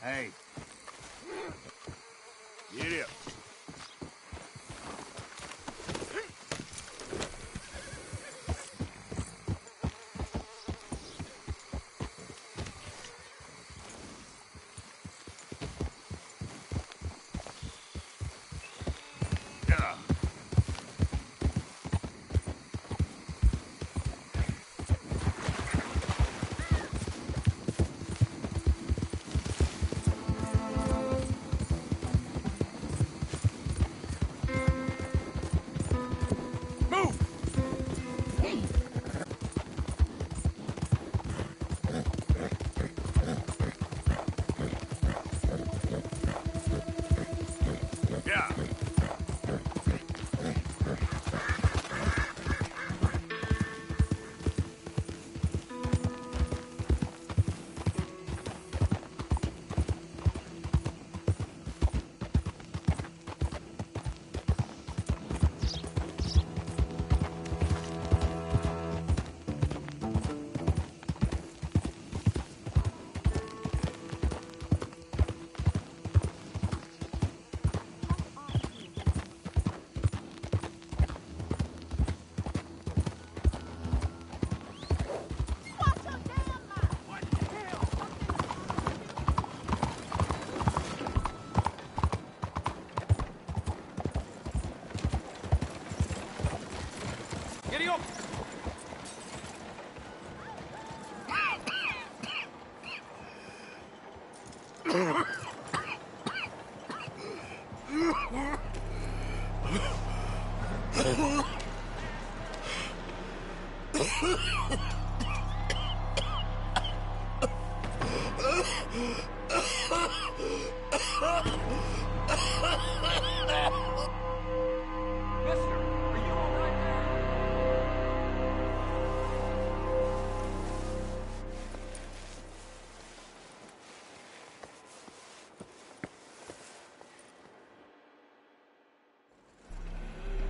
Hey. Get up.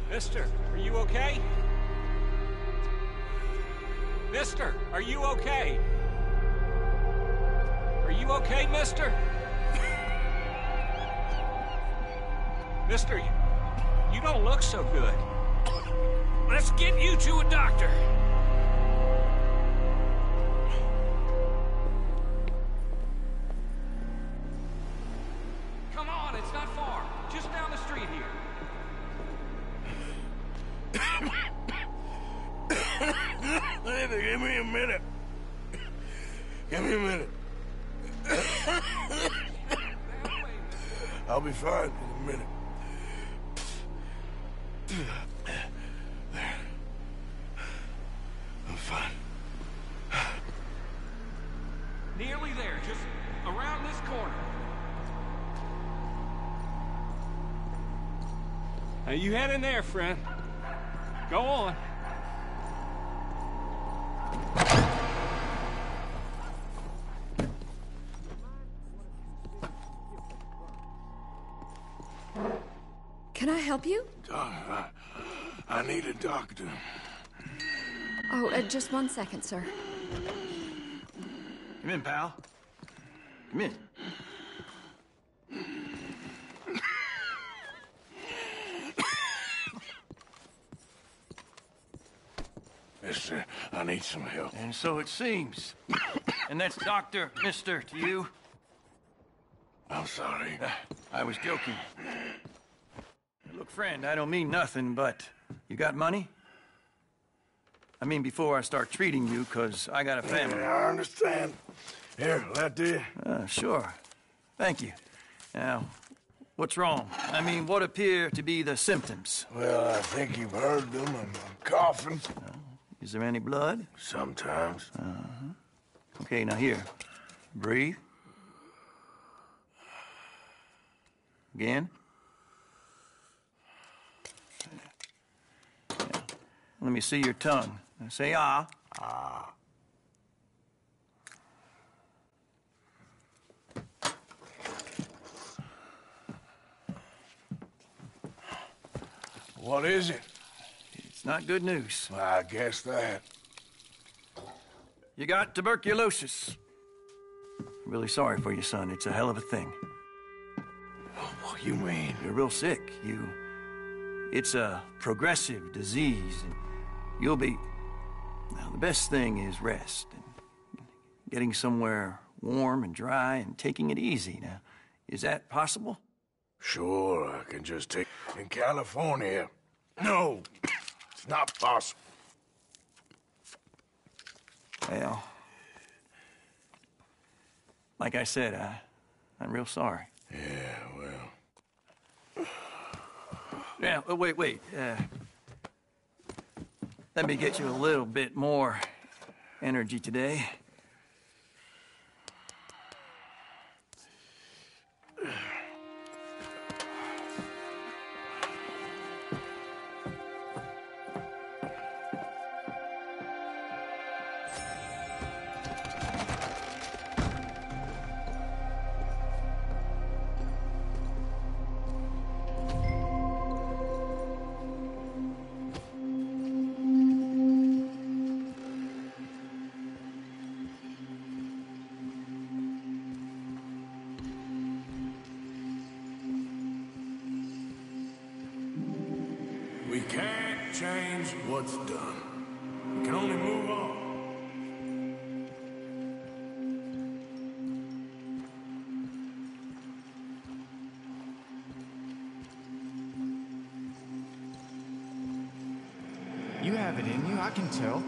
Mister, are you okay? Mister, are you okay? Are you okay, mister? Mister, you don't look so good. Let's get you to a doctor. Come on, it's not far. Just down the street here. Give me a minute. Give me a minute. I'll be fine in a minute. There. I'm fine. Nearly there, just around this corner. Now you head in there, friend. Go on. Can I help you? I need a doctor. Oh, just 1 second, sir. Come in, pal. Come in. Mister, I need some help. And so it seems. And that's Dr. Mister to you? I'm sorry. I was joking. Look, friend, I don't mean nothing, but you got money? I mean, before I start treating you, 'cause I got a family. Yeah, I understand. Here, that do you? Sure. Thank you. Now, what's wrong? I mean, what appear to be the symptoms? Well, I think you've heard them. I'm coughing. Is there any blood? Sometimes. Okay, now here. Breathe. Again. Yeah. Let me see your tongue. Now say ah. Ah. What is it? It's not good news. Well, I guess that. You got tuberculosis. really sorry for you, son. It's a hell of a thing. What do you mean? You're real sick. It's a progressive disease, and you'll be... Now, the best thing is rest, and getting somewhere warm and dry and taking it easy. Now, is that possible? Sure, I can just take... In California. No, it's not possible. Well, like I said, I'm real sorry. Yeah, well... Yeah, wait. Let me get you a little bit more energy today. We can't change what's done. We can only move on. You have it in you, I can tell.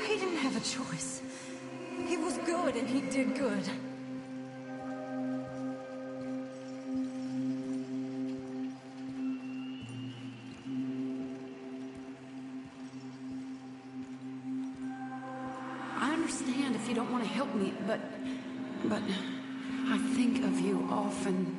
He didn't have a choice. He was good and he did good. I understand if you don't want to help me, but I think of you often.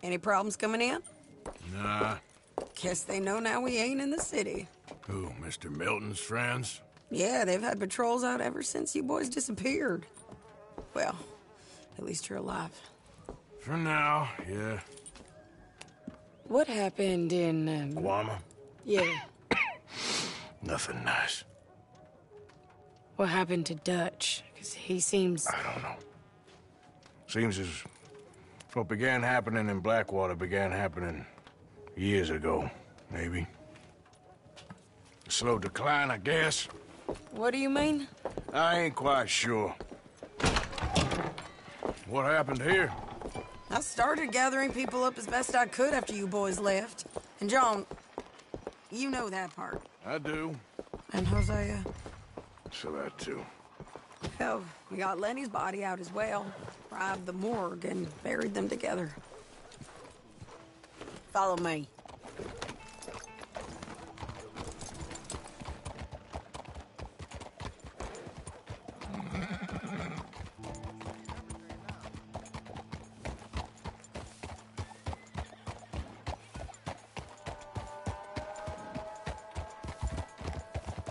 Any problems coming in? Nah. Guess they know now we ain't in the city. Who, Mr. Milton's friends? Yeah, they've had patrols out ever since you boys disappeared. Well, at least you're alive. For now, yeah. What happened in... Guama? Yeah. Nothing nice. What happened to Dutch? Because he seems... I don't know. Seems as what began happening in Blackwater began happening years ago, maybe. A slow decline, I guess. What do you mean? I ain't quite sure. What happened here? I started gathering people up as best I could after you boys left. And John, you know that part. I do. And Hosea? So that too. Hell, we got Lenny's body out as well. Robbed the morgue and buried them together. Follow me.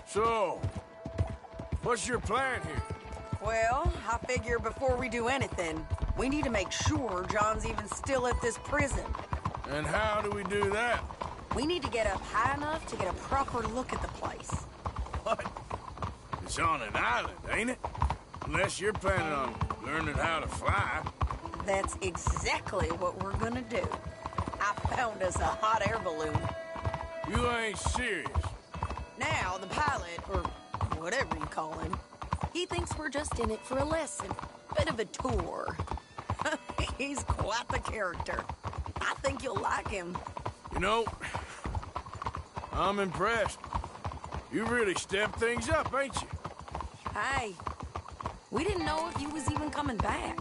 So, what's your plan here? Well, I figure before we do anything, we need to make sure John's even still at this prison. And how do we do that? We need to get up high enough to get a proper look at the place. What? It's on an island, ain't it? Unless you're planning on learning how to fly. That's exactly what we're gonna do. I found us a hot air balloon. You ain't serious. Now, the pilot, or whatever you call him, he thinks we're just in it for a lesson. Bit of a tour. He's quite the character. I think you'll like him. You know, I'm impressed. You really stepped things up, ain't you? Hey, we didn't know if you was even coming back.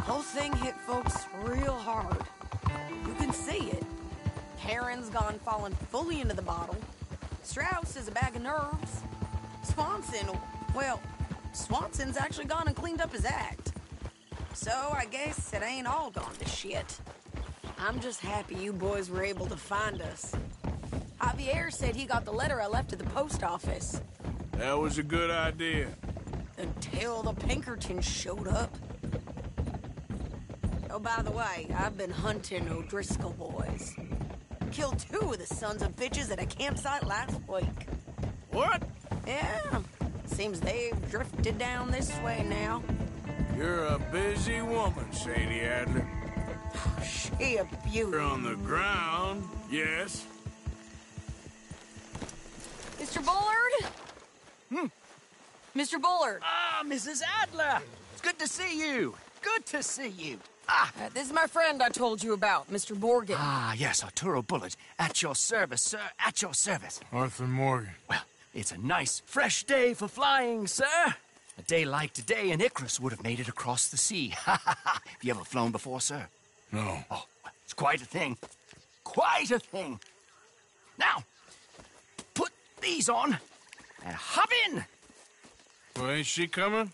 Whole thing hit folks real hard. You can see it. Heron's gone falling fully into the bottle. Strauss is a bag of nerves. Swanson's actually gone and cleaned up his act. So I guess it ain't all gone to shit. I'm just happy you boys were able to find us. Javier said he got the letter I left at the post office. That was a good idea. Until the Pinkertons showed up. Oh, by the way, I've been hunting O'Driscoll boys. Killed 2 of the sons of bitches at a campsite last week. What? Yeah, seems they've drifted down this way now. You're a busy woman, Sadie Adler. She a beauty. You're on the ground, yes. Mr. Bullard? Mr. Bullard. Ah, Mrs. Adler! It's good to see you. Good to see you. This is my friend I told you about, Mr. Morgan. Ah, yes, Arturo Bullard. At your service, sir. At your service. Arthur Morgan. Well, it's a nice, fresh day for flying, sir. A day like today, an Icarus would have made it across the sea. Have you ever flown before, sir? No. Oh, well, it's quite a thing. Quite a thing. Now, put these on and hop in. Well, ain't she coming?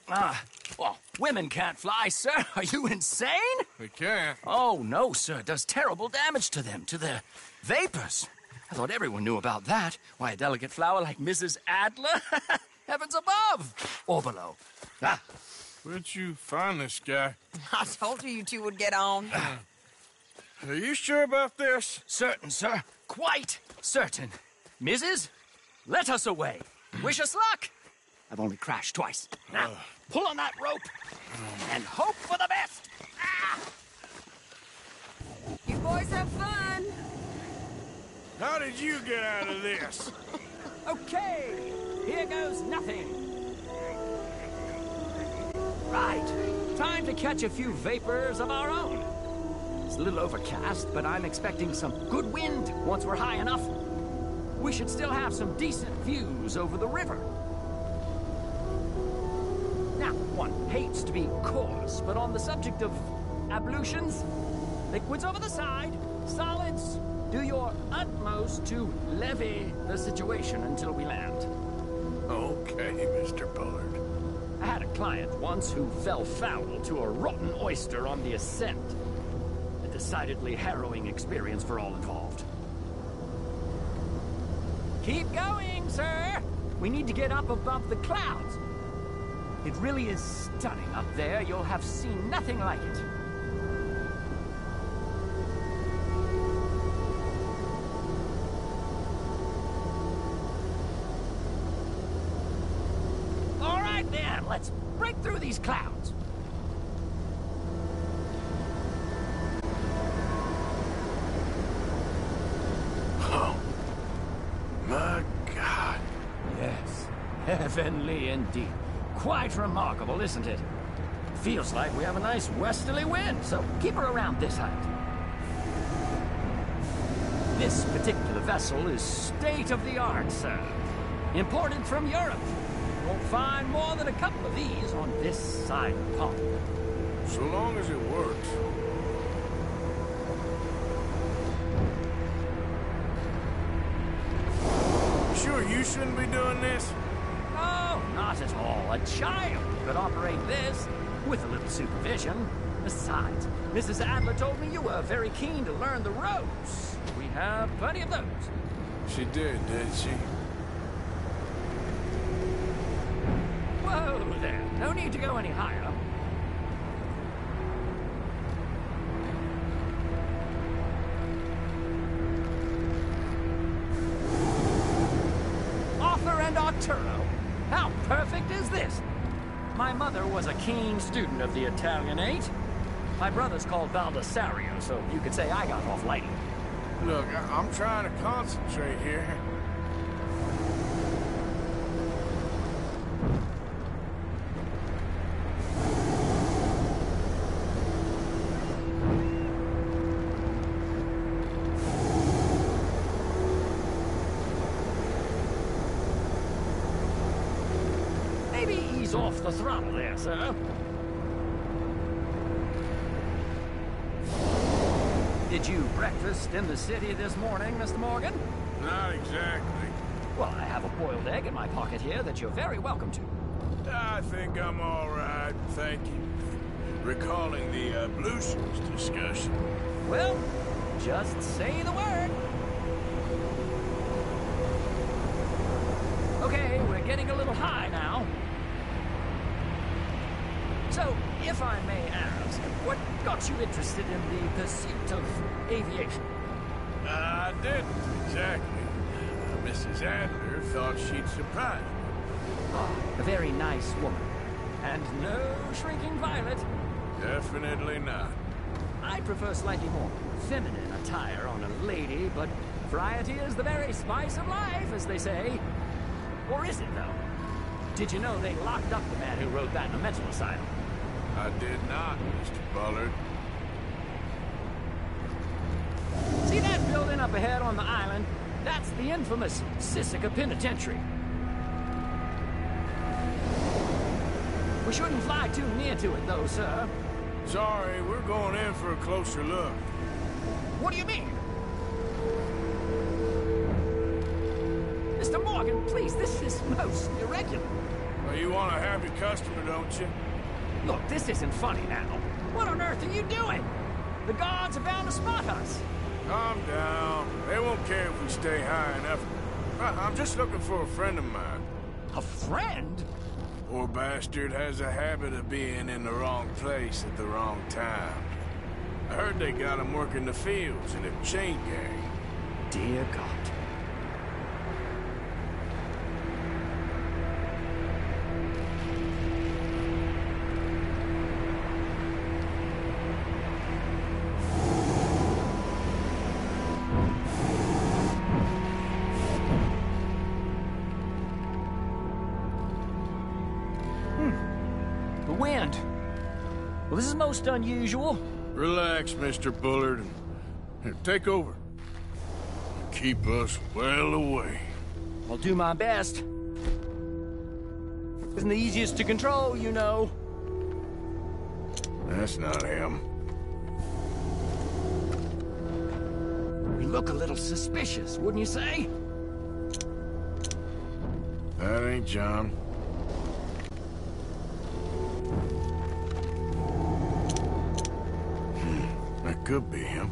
Well, women can't fly, sir. Are you insane? They can't. Oh, no, sir. It does terrible damage to them, to their vapors. I thought everyone knew about that. Why, a delicate flower like Mrs. Adler? Heavens above or below. Where'd you find this guy? I told you two would get on. Are you sure about this? Certain, sir. Quite certain. Mrs., let us away. Wish us luck. I've only crashed twice. Now, pull on that rope and hope for the best. You boys have fun. How did you get out of this? Okay, here goes nothing. Right, time to catch a few vapors of our own. It's a little overcast, but I'm expecting some good wind once we're high enough. We should still have some decent views over the river. Now, one hates to be coarse, but on the subject of ablutions, liquids over the side, solids, do your utmost to levy the situation until we land. Okay, Mr. Bullard. I had a client once who fell foul to a rotten oyster on the ascent. A decidedly harrowing experience for all involved. Keep going, sir! We need to get up above the clouds. It really is stunning up there. You'll have seen nothing like it. All right, then. Let's break through these clouds. Oh, my God. Yes, heavenly indeed. Quite remarkable, isn't it? Feels like we have a nice westerly wind, so keep her around this height. This particular vessel is state-of-the-art, sir. Imported from Europe. Won't find more than a couple of these on this side of the pond. So long as it works. Sure you shouldn't be doing this? Oh, not at all. A child could operate this with a little supervision. Besides, Mrs. Adler told me you were very keen to learn the ropes. We have plenty of those. She did she? Whoa there. No need to go any higher. Arthur and Arturo. How perfect is this? My mother was a keen student of the Italianate. My brother's called Baldessario, so you could say I got off lightly. Look, I'm trying to concentrate here. ease off the throttle there, sir. Did you breakfast in the city this morning, Mr. Morgan? Not exactly. Well, I have a boiled egg in my pocket here that you're very welcome to. I think I'm all right, thank you. Recalling the ablutions discussion. Well, just say the word. Okay, we're getting a little high now. So, if I may ask, what got you interested in the pursuit of aviation? I didn't, exactly. Mrs. Adler thought she'd surprise me. Ah, a very nice woman. And no shrinking violet. Definitely not. I prefer slightly more feminine attire on a lady, but variety is the very spice of life, as they say. Or is it, though? Did you know they locked up the man who wrote that in a mental asylum? I did not, Mr. Bullard. See that building up ahead on the island? That's the infamous Sisika Penitentiary. We shouldn't fly too near to it, though, sir. Sorry, we're going in for a closer look. What do you mean? Mr. Morgan, please, this is most irregular. Well, you want a happy customer, don't you? Look, this isn't funny now. What on earth are you doing? The guards are bound to spot us. Calm down. They won't care if we stay high enough. I'm just looking for a friend of mine. A friend? Poor bastard has a habit of being in the wrong place at the wrong time. I heard they got him working the fields in a chain gang. Dear God. The wind. Well, this is most unusual. Relax, Mr. Bullard. Here, take over. Keep us well away. I'll do my best. Isn't the easiest to control, you know. That's not him. We look a little suspicious, wouldn't you say? That ain't John. That could be him.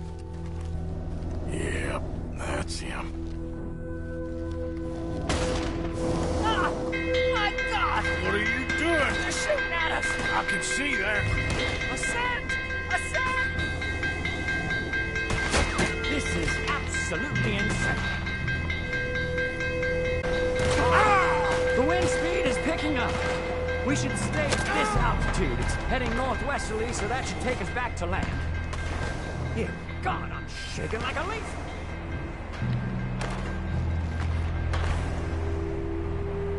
Yep, that's him. Ah! My God! What are you doing? They're shooting at us! I can see that. Ascend! Ascend! This is absolutely insane. Ah! The wind speed is picking up. We should stay at this altitude. It's heading northwesterly, so that should take us back to land. Dear God, I'm shaking like a leaf.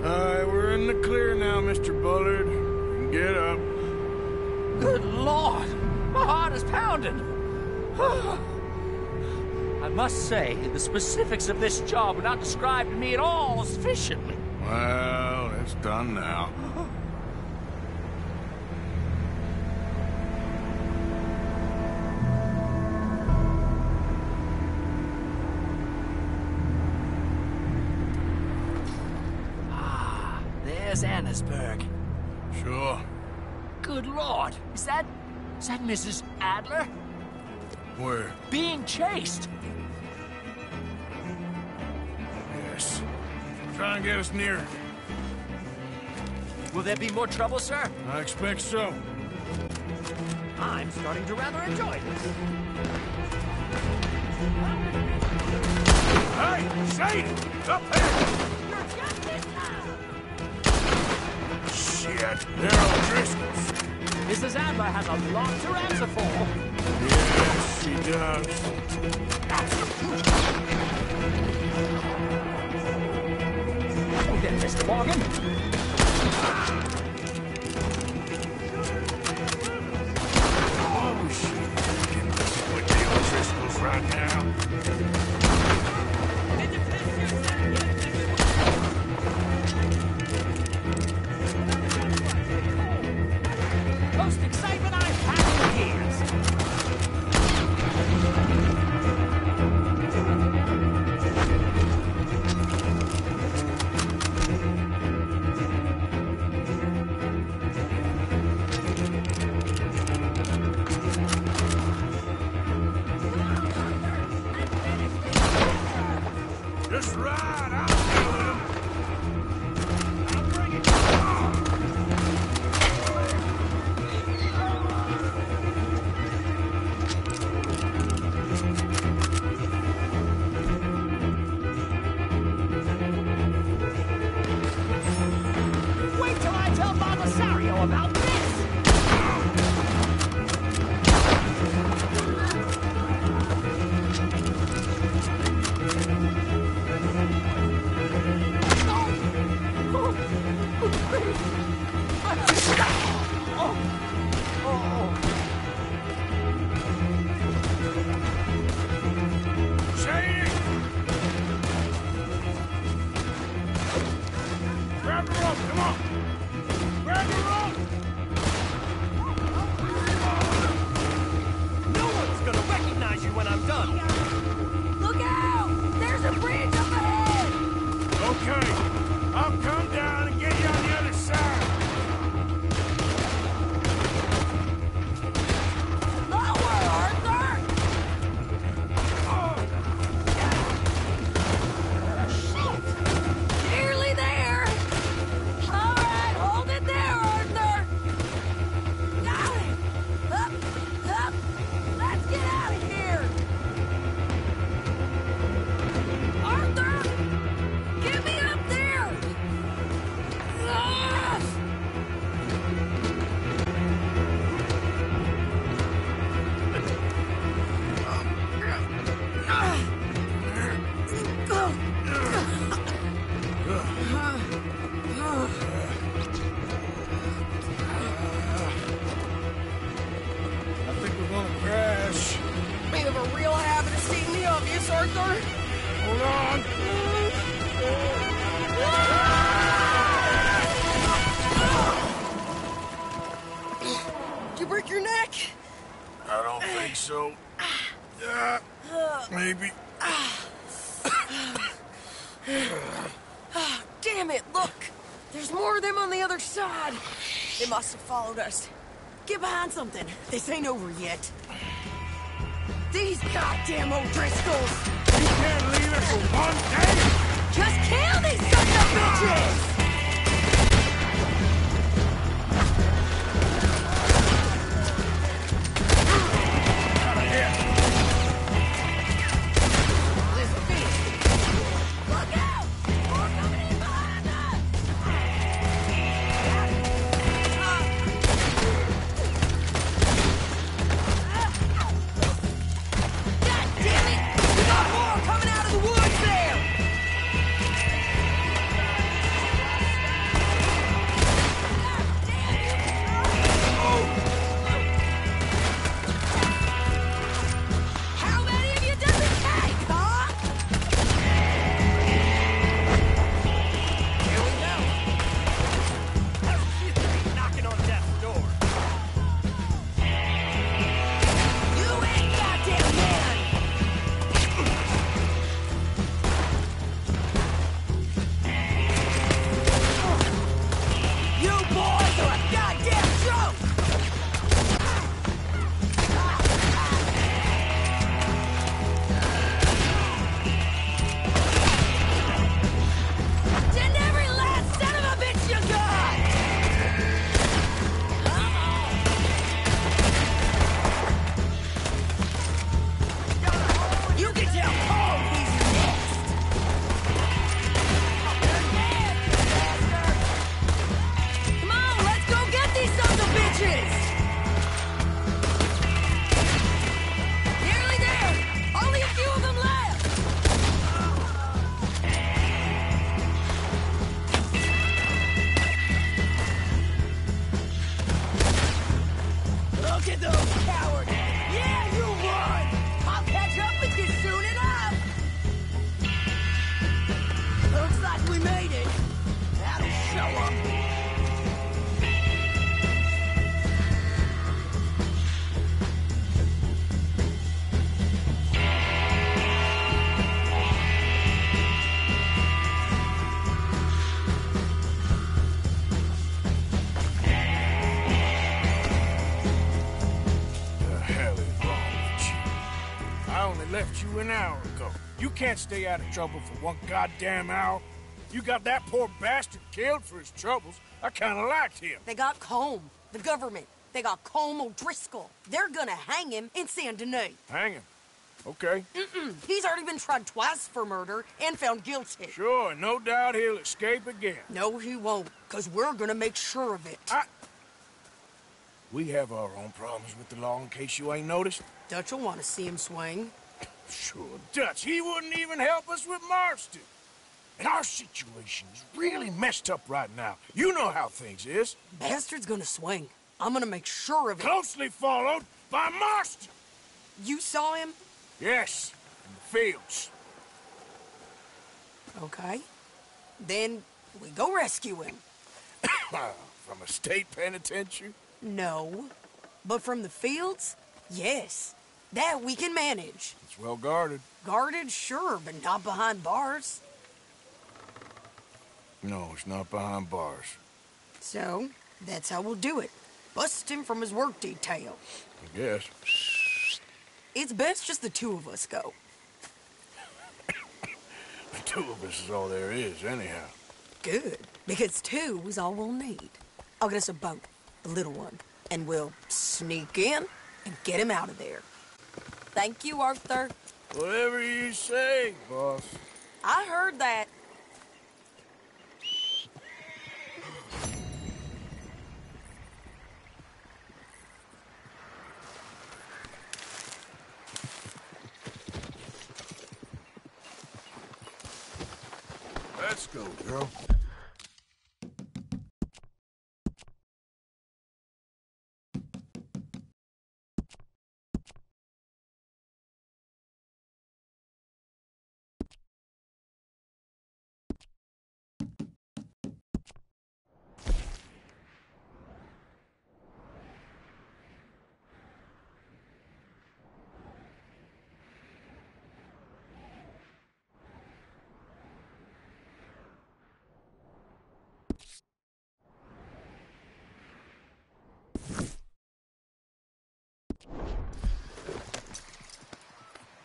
We're in the clear now, Mr. Bullard. Get up. Good Lord! My heart is pounding. I must say, the specifics of this job were not described to me at all sufficiently. Well, it's done now. There's Annesburg. Sure. Good Lord! Is that Mrs. Adler? Where? Being chased! Yes. Try and get us near. Will there be more trouble, sir? I expect so. I'm starting to rather enjoy this. Hey! Shade! Up there! You're just it now! Shit! They're all Driscolls. Mrs. Adler has a lot to answer for. Yes, she does. Then, Mr. Morgan. Oh, shit. Getting with the old Driscolls right now. about this? Grab the rope, come on! Grab the rope! No one's gonna recognize you when I'm done. Look out! There's a bridge up ahead! Okay, I'll come down and get you on the other side. Lower, Arthur! Nearly there! All right, hold it there, Arthur! Got it! Up, up! Let's get out of here! Arthur! Get me up there! Ah! I think we're gonna crash. We have a real habit of seeing the obvious, Arthur. Hold on. Did you break your neck? I don't think so. Maybe. Damn it, look! There's more of them on the other side. They must have followed us. Get behind something. This ain't over yet. These goddamn O'Driscolls! You can't leave it for one day. Just kill these sons of bitches! Look out! More coming in behind us! God damn it! We got more coming out of the woods there! How many of you does it take, huh? Here we go. Knocking on death's door. You ain't goddamn man! You boys are a goddamn joke! Send every last son of a bitch you got! You can tell Paul he's next! Come on, let's go get these sons of bitches! Nearly there! Only a few of them left! Look at those cowards! Yeah, you won! I'll catch up with you soon enough! Looks like we made it. That'll show 'em. The hell is wrong with you? I only left you an hour ago. You can't stay out of trouble for one goddamn hour. You got that poor bastard killed for his troubles. I kinda liked him. They got Combe, the government. They got Combe O'Driscoll. They're gonna hang him in Saint Denis. Hang him. Okay. He's already been tried twice for murder and found guilty. Sure, no doubt he'll escape again. No, he won't, because we're gonna make sure of it. We have our own problems with the law, in case you ain't noticed. Dutch will want to see him swing. Sure, Dutch, he wouldn't even help us with Marston. And our situation is really messed up right now. You know how things is. Bastard's gonna swing. I'm gonna make sure of it. Closely followed by Marston. You saw him? Yes, in the fields. Okay. Then we go rescue him. From a state penitentiary? No. But from the fields? Yes. That we can manage. It's well guarded. Guarded, sure, but not behind bars. No, it's not behind bars. So, that's how we'll do it. Bust him from his work detail. I guess. It's best just the two of us go. The two of us is all there is, anyhow. Good, because two is all we'll need. I'll get us a boat, a little one, and we'll sneak in and get him out of there. Thank you, Arthur. Whatever you say, boss. I heard that. Let's go, girl.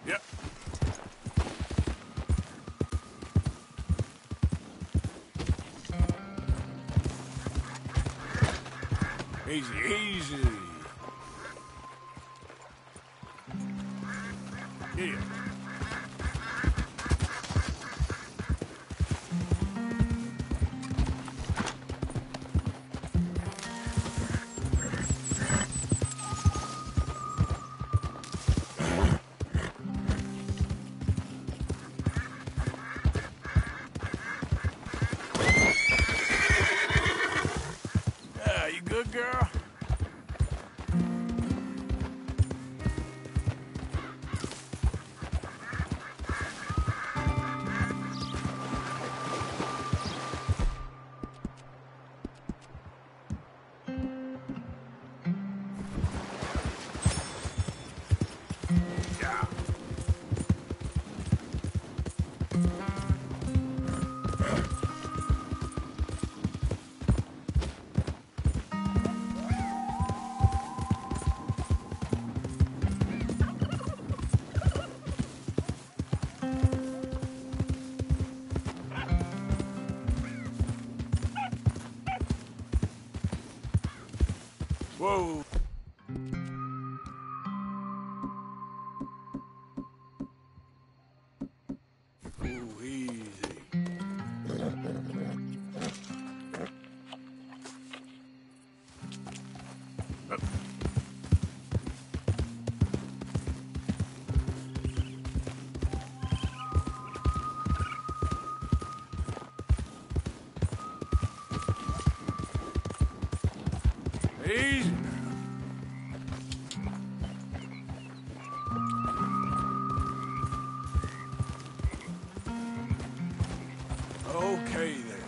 Yep. Easy, easy. Yeah. You good, girl? Yeah. Whoa. Ooh, easy. Easy now. Okay then.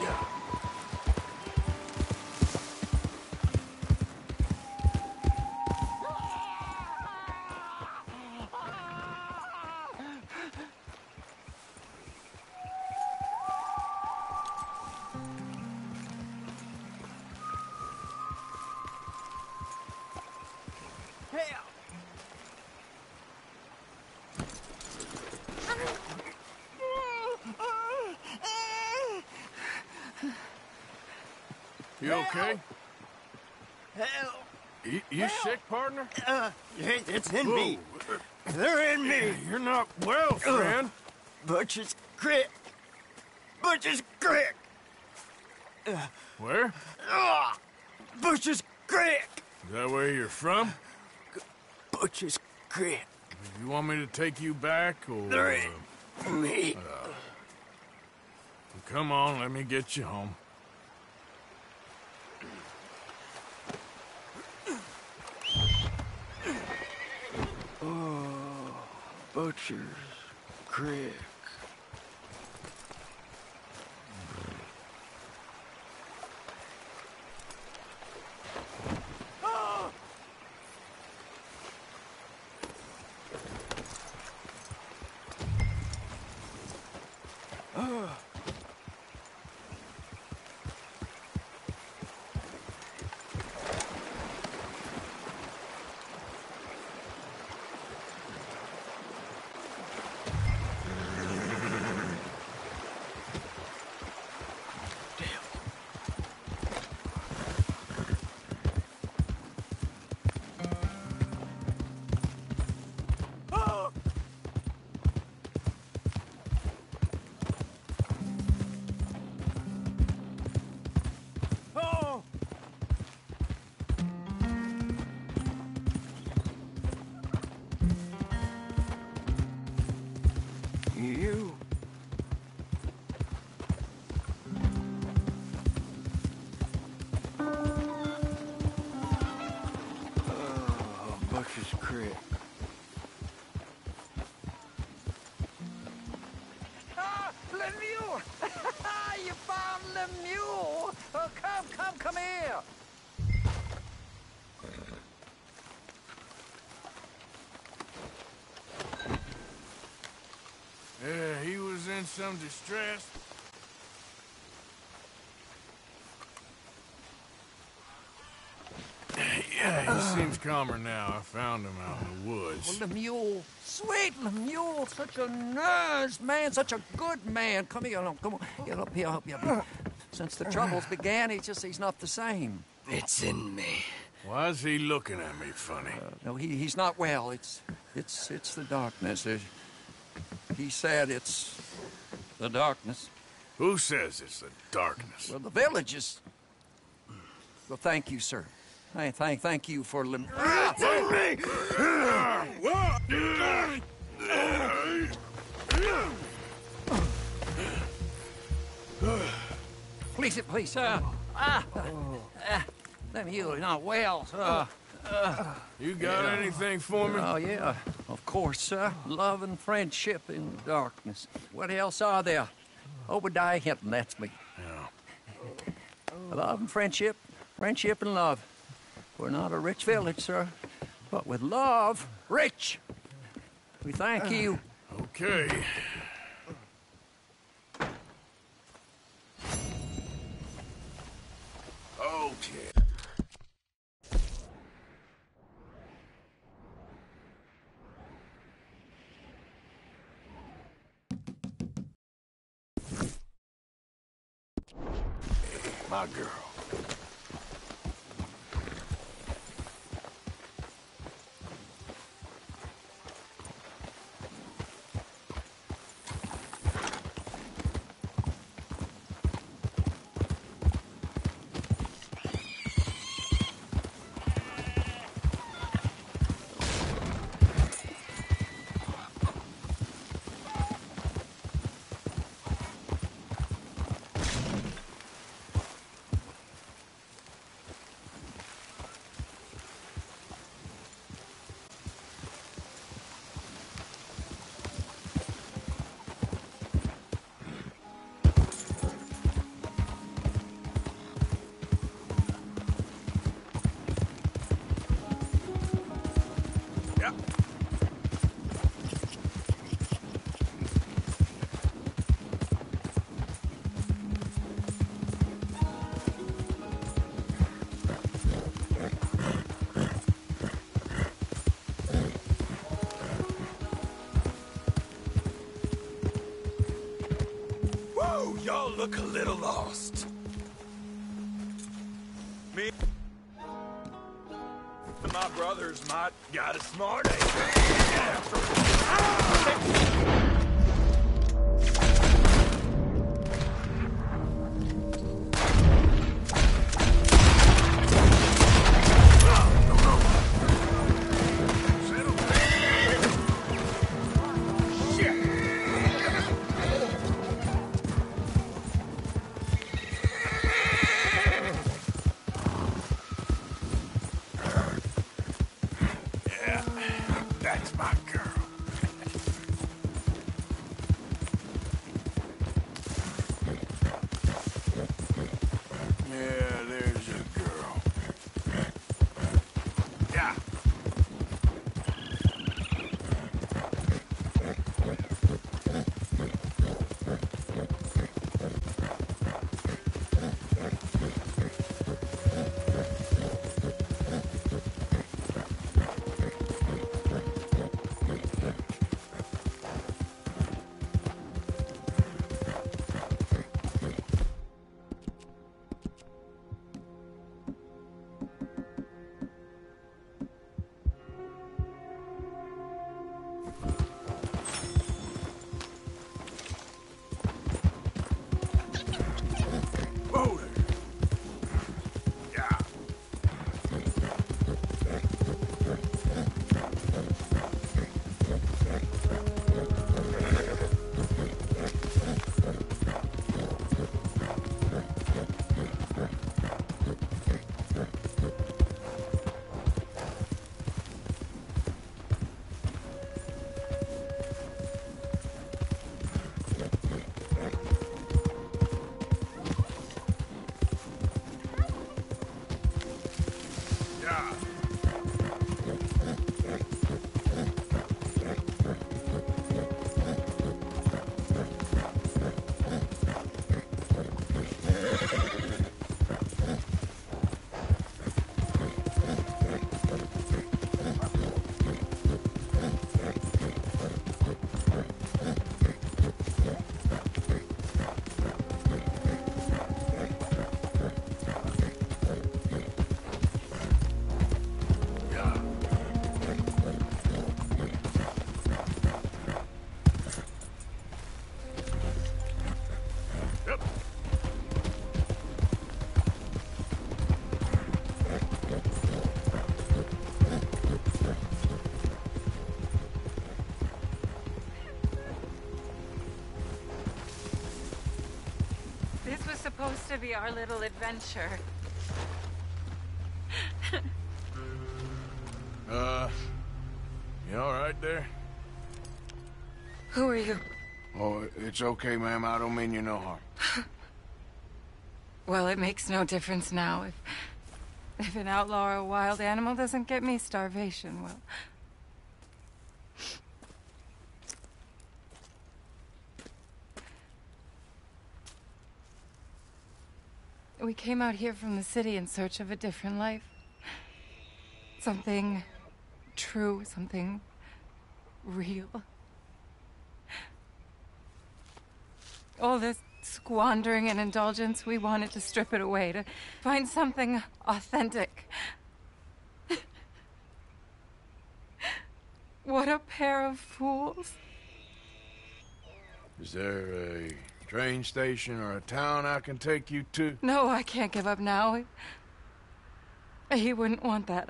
Yeah. You okay? You sick, partner? It's in me. They're in me. You're not well, friend. Butcher's Creek. Butcher's Creek. Where? Butcher's Creek. Is that where you're from? Butcher's Creek. You want me to take you back, or... There ain't me. Come on, let me get you home. Butcher's Creek. You. Butcher's Creek. Lemieux! You found Lemieux! Oh, come here! Yeah, he was in some distress. Yeah, he seems calmer now. I found him out in the woods. Oh, Lemieux, sweet Lemieux, such a nice man, such a good man. Come here, come on, get up here, help you up. Since the troubles began, he's not the same. It's in me. Why is he looking at me funny? No, he's not well. It's the darkness. He said it's the darkness. Who says it's the darkness? Well, the village is... Well, thank you, sir. Thank you for Please, Lemieux, not well, sir. You got anything for me? Oh, yeah, of course, sir. Love and friendship in the darkness. What else are there? Obadiah Hinton, that's me. Yeah. Love and friendship and love. We're not a rich village, sir, but with love, rich. We thank you. Okay. Okay. My girl. Y'all look a little lost. Me? Yours might got a smart ass. That's my girl. Yeah, there's a girl. Yeah. Whoa there. Yeah. Yeah. Yep. This was supposed to be our little adventure. You all right there? Who are you? Oh, it's okay, ma'am. I don't mean you no harm. Well, it makes no difference now. If an outlaw or a wild animal doesn't get me, starvation will. We came out here from the city in search of a different life. Something true, something real. All this squandering and indulgence, we wanted to strip it away, to find something authentic. What a pair of fools. Is there a train station or a town I can take you to? No, I can't give up now. He wouldn't want that.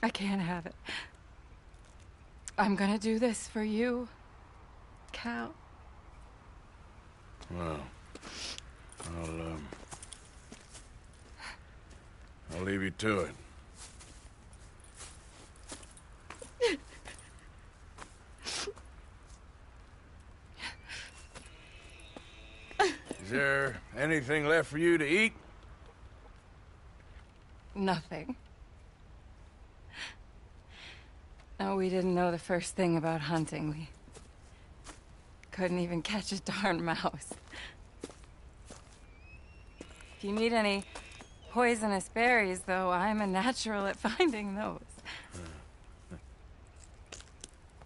I can't have it. I'm gonna do this for you, Cal. Well, I'll leave you to it. Is there anything left for you to eat? Nothing. No, we didn't know the first thing about hunting. We couldn't even catch a darn mouse. If you need any poisonous berries, though, I'm a natural at finding those.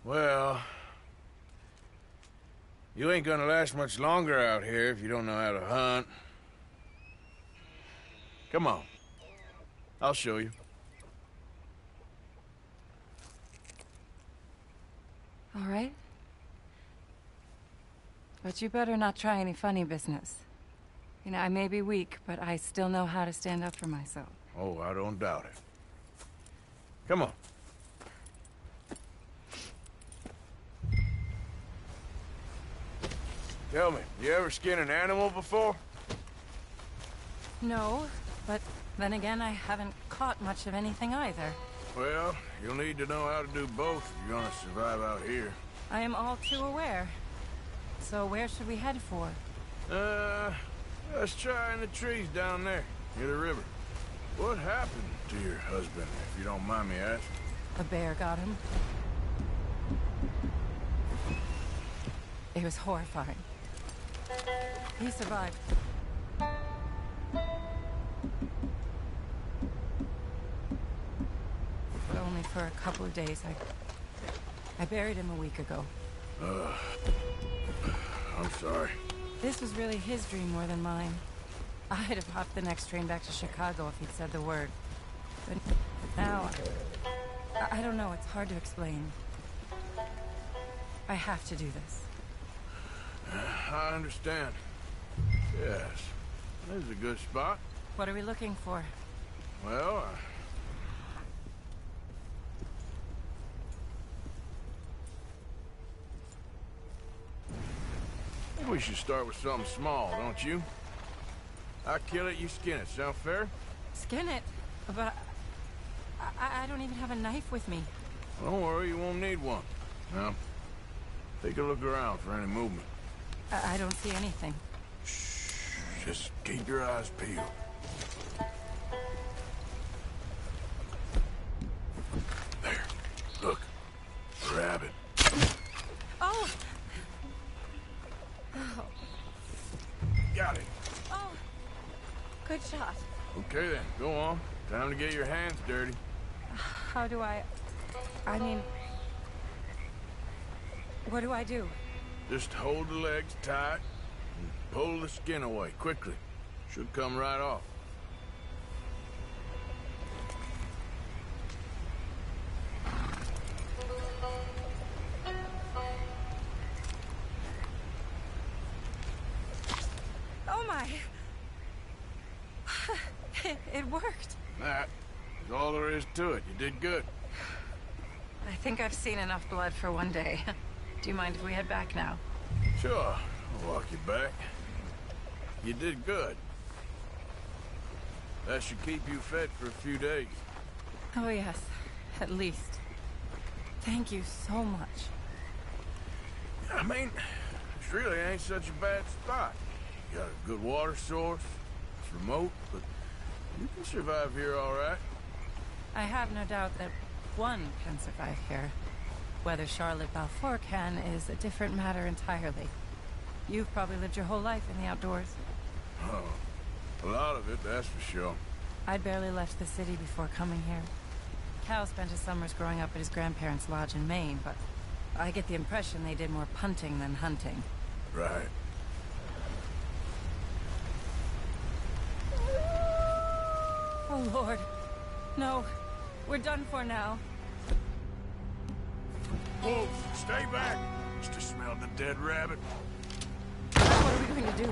Well, you ain't gonna last much longer out here if you don't know how to hunt. Come on. I'll show you. All right? But you better not try any funny business. You know, I may be weak, but I still know how to stand up for myself. Oh, I don't doubt it. Come on. Tell me, you ever skin an animal before? No, but then again, I haven't caught much of anything either. Well, you'll need to know how to do both if you're gonna survive out here. I am all too aware. So where should we head for? Let's try in the trees down there, near the river. What happened to your husband, if you don't mind me asking? A bear got him. It was horrifying. He survived. But only for a couple of days. I buried him a week ago. I'm sorry. This was really his dream more than mine. I'd have hopped the next train back to Chicago if he'd said the word. But now, I don't know, it's hard to explain. I have to do this. I understand. Yes. This is a good spot. What are we looking for? Well, I think we should start with something small, don't you? I kill it, you skin it. Sound fair? Skin it? But I don't even have a knife with me. Don't worry, you won't need one. Now, take a look around for any movement. I don't see anything. Shh, just keep your eyes peeled. There, look. Rabbit. Oh! Got it. Oh! Good shot. Okay then, go on. Time to get your hands dirty. How do I mean... What do I do? Just hold the legs tight and pull the skin away quickly. Should come right off. Oh my! It worked. That is all there is to it. You did good. I think I've seen enough blood for one day. Do you mind if we head back now? Sure, I'll walk you back. You did good. That should keep you fed for a few days. Oh yes, at least. Thank you so much. I mean, this really ain't such a bad spot. You got a good water source. It's remote, but you can survive here all right. I have no doubt that one can survive here. Whether Charlotte Balfour can is a different matter entirely. You've probably lived your whole life in the outdoors. Oh, a lot of it, that's for sure. I'd barely left the city before coming here. Cal spent his summers growing up at his grandparents' lodge in Maine, but I get the impression they did more punting than hunting. Right. Oh, Lord. No. We're done for now. Wolves, stay back. Just to smell the dead rabbit. What are we going to do?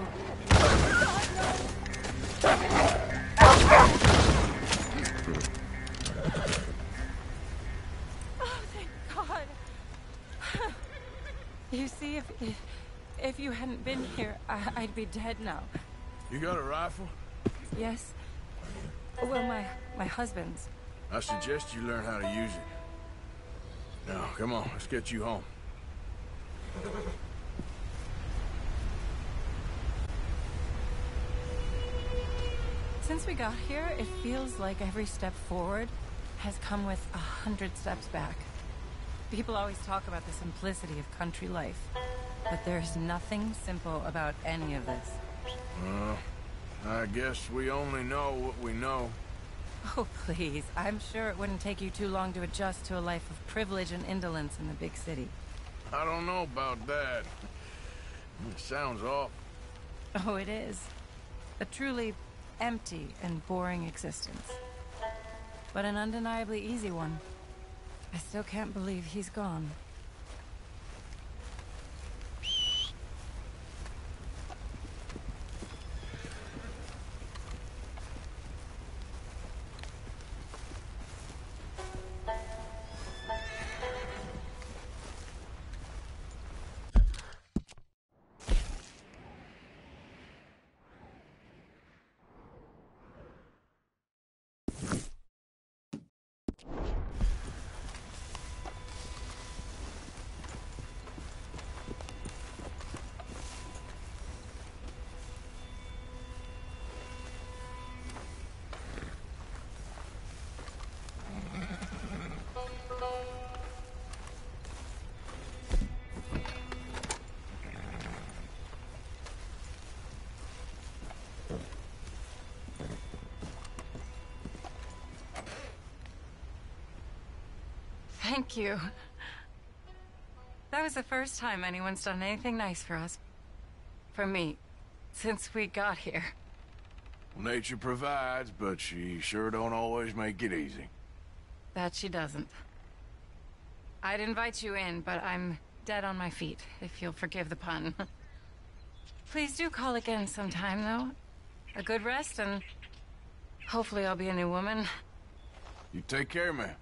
Oh, thank God. You see, if you hadn't been here, I'd be dead now. You got a rifle? Yes. Well, my husband's. I suggest you learn how to use it. Now, come on, let's get you home. Since we got here, it feels like every step forward has come with 100 steps back. People always talk about the simplicity of country life, but there's nothing simple about any of this. I guess we only know what we know. Oh, please. I'm sure it wouldn't take you too long to adjust to a life of privilege and indolence in the big city. I don't know about that. It sounds awful. Oh, it is. A truly empty and boring existence. But an undeniably easy one. I still can't believe he's gone. Thank you. That was the first time anyone's done anything nice for us. For me. Since we got here. Well, nature provides, but she sure don't always make it easy. That she doesn't. I'd invite you in, but I'm dead on my feet, if you'll forgive the pun. Please do call again sometime, though. A good rest, and hopefully I'll be a new woman. You take care, man.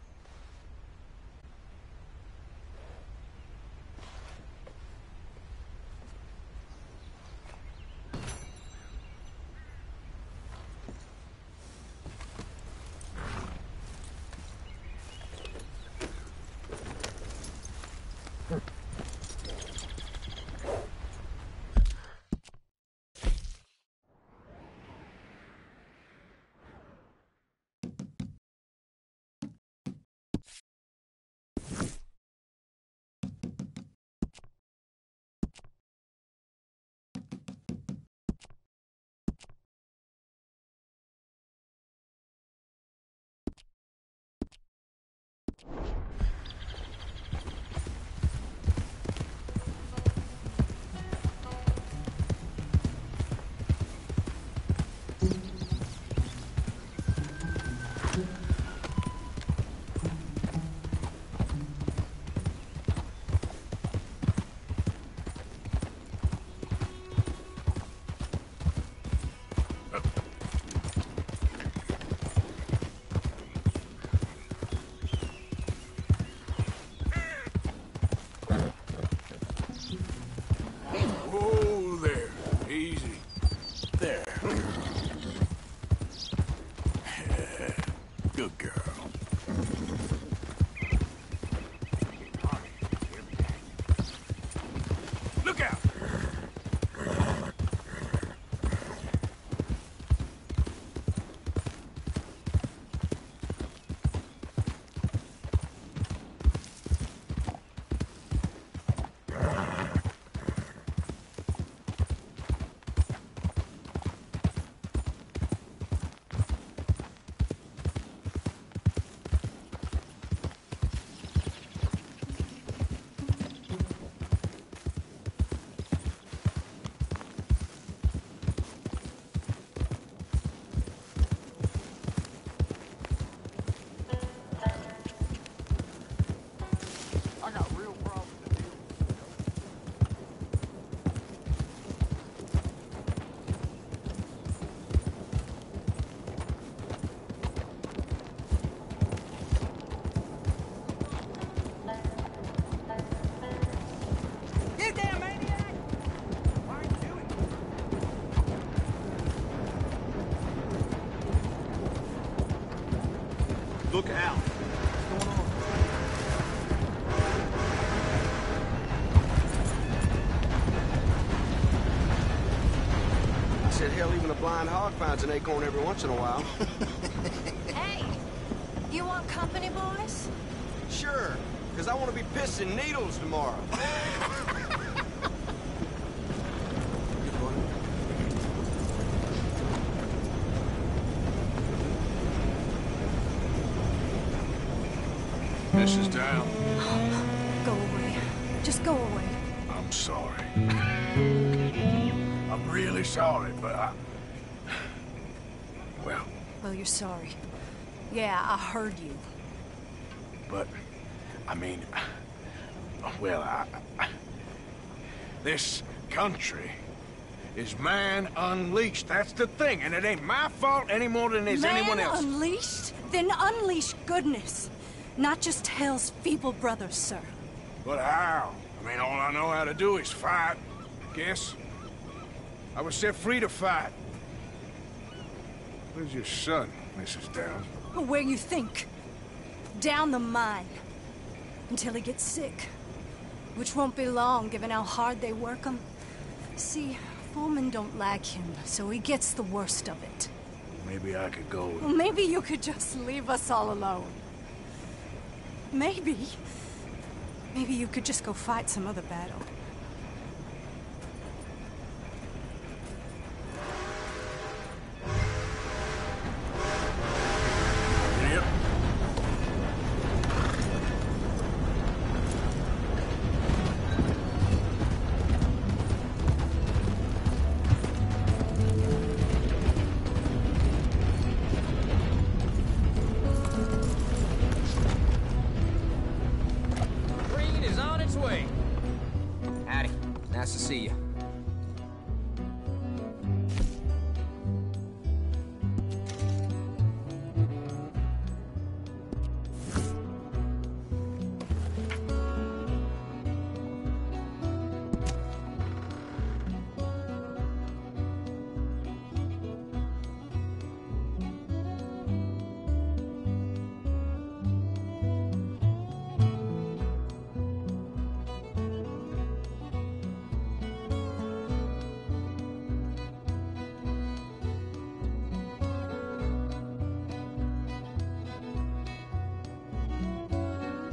Look out. What's going on? I said, hell, even a blind hog finds an acorn every once in a while. Hey, you want company, boys? Sure, because I want to be pissing needles tomorrow. Mrs. Down. Go away. Just go away. I'm sorry. I'm really sorry, but well... Well, you're sorry. Yeah, I heard you. But, I mean... Well, this country is man unleashed. That's the thing, and it ain't my fault any more than it is anyone else. Man unleashed? Then unleash goodness. Not just hell's feeble brothers, sir. But how? I mean, all I know how to do is fight, I guess. I was set free to fight. Where's your son, Mrs. Downs? Where you think? Down the mine. Until he gets sick. Which won't be long, given how hard they work him. See, foremen don't like him, so he gets the worst of it. Maybe I could go... Well, maybe you could just leave us all alone. Maybe. Maybe you could just go fight some other battle. Yep.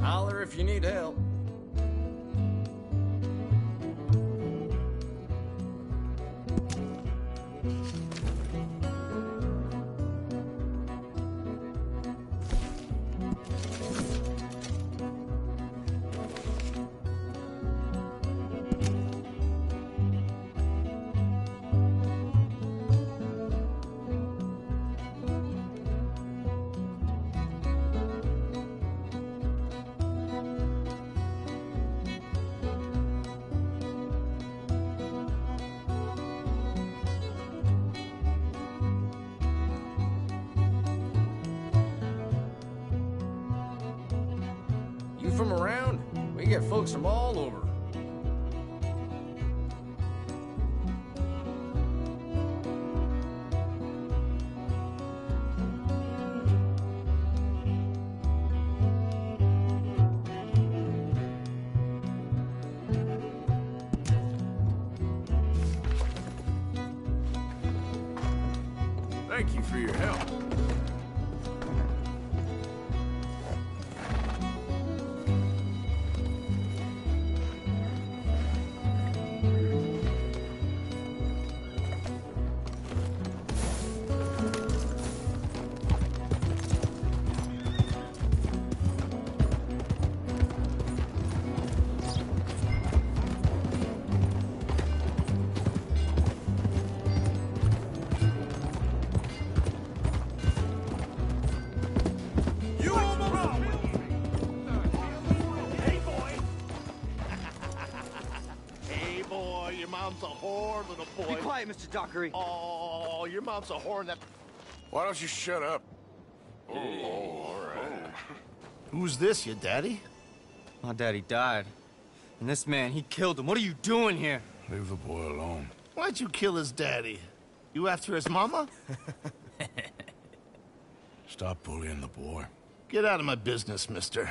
Holler if you need help. You from around? We get folks from all over. Thank you for your help. Mom's a whore, little boy. Be quiet, Mr. Dockery. Oh, your mom's a whore and that... Why don't you shut up? Oh, all right. Who's this, your daddy? My daddy died. And this man, he killed him. What are you doing here? Leave the boy alone. Why'd you kill his daddy? You after his mama? Stop bullying the boy. Get out of my business, mister.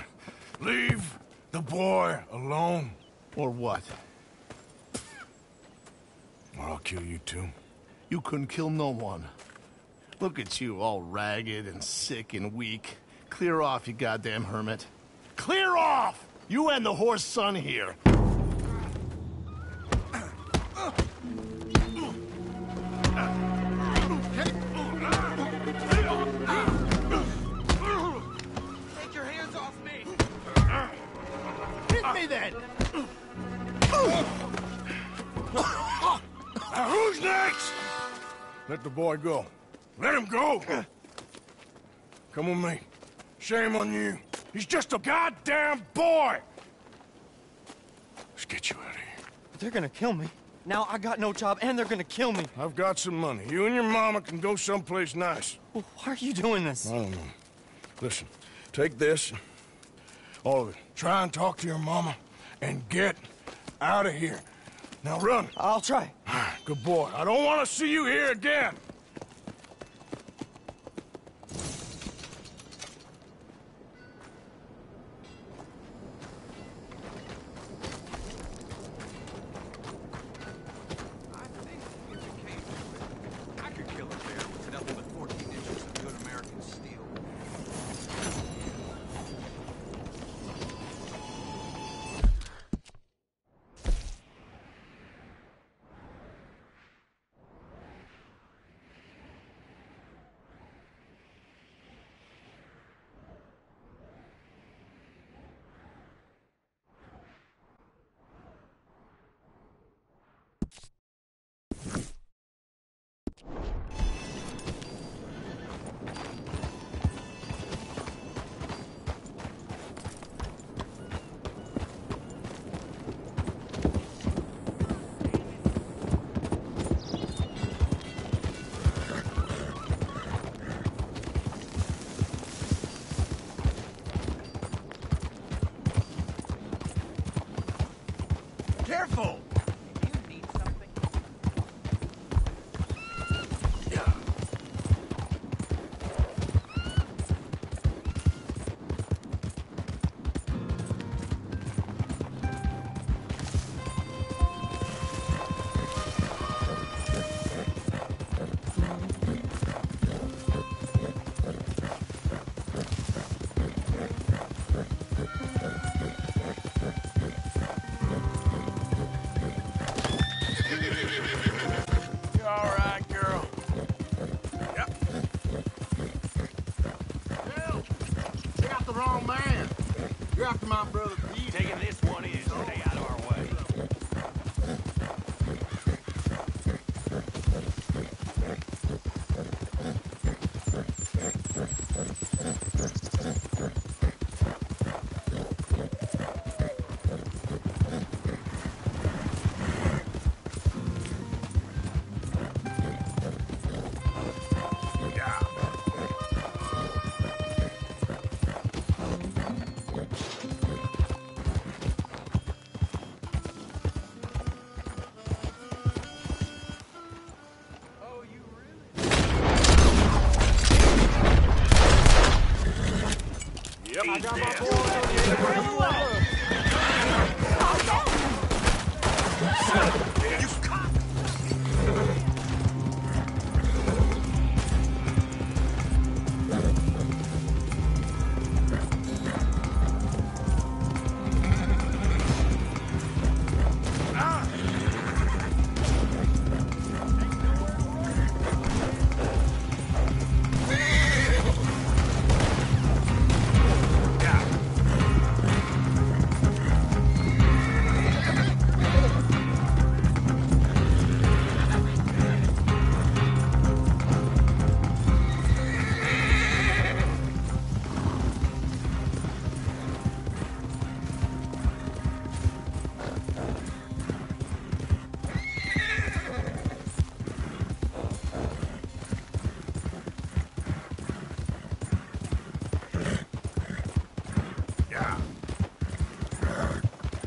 Leave the boy alone. Or what? Or I'll kill you too. You couldn't kill no one. Look at you, all ragged and sick and weak. Clear off, you goddamn hermit. Clear off! You and the whore's son here. Take your hands off me! Hit me then! Now who's next? Let the boy go. Let him go! Come with me. Shame on you. He's just a goddamn boy! Let's get you out of here. They're gonna kill me. Now I got no job and they're gonna kill me. I've got some money. You and your mama can go someplace nice. Well, why are you doing this? I don't know. Listen, take this. All of it. Try and talk to your mama and get out of here. Now run. I'll try. Good boy. I don't want to see you here again. I could kill a bear with nothing but 14 inches of good American steel. after my brother Pete. Taking this one in. Stay out of our way. I got my boy you cock!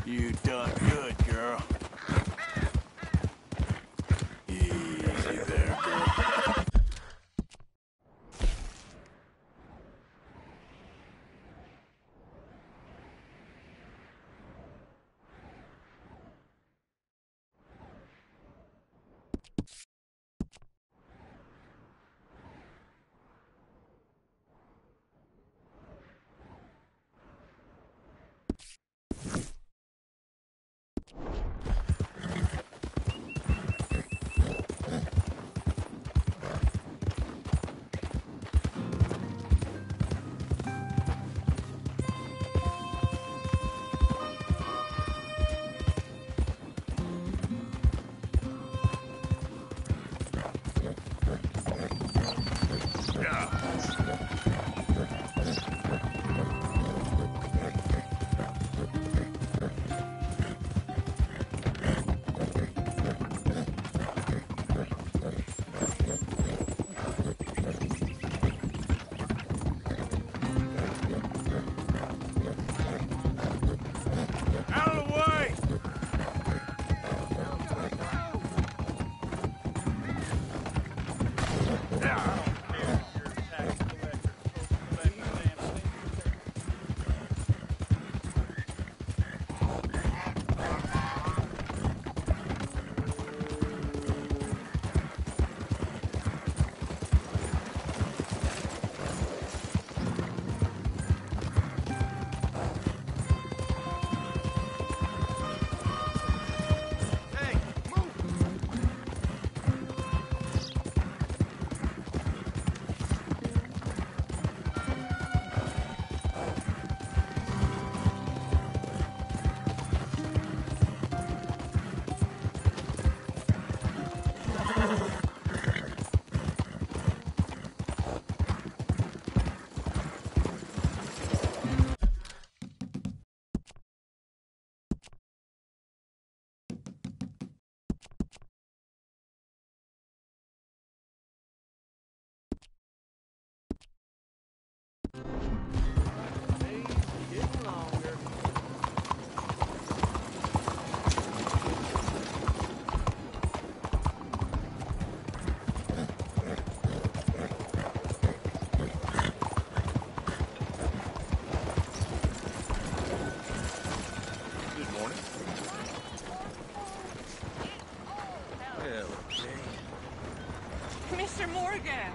You done good, girl. Easy there, girl. Mr. Morgan!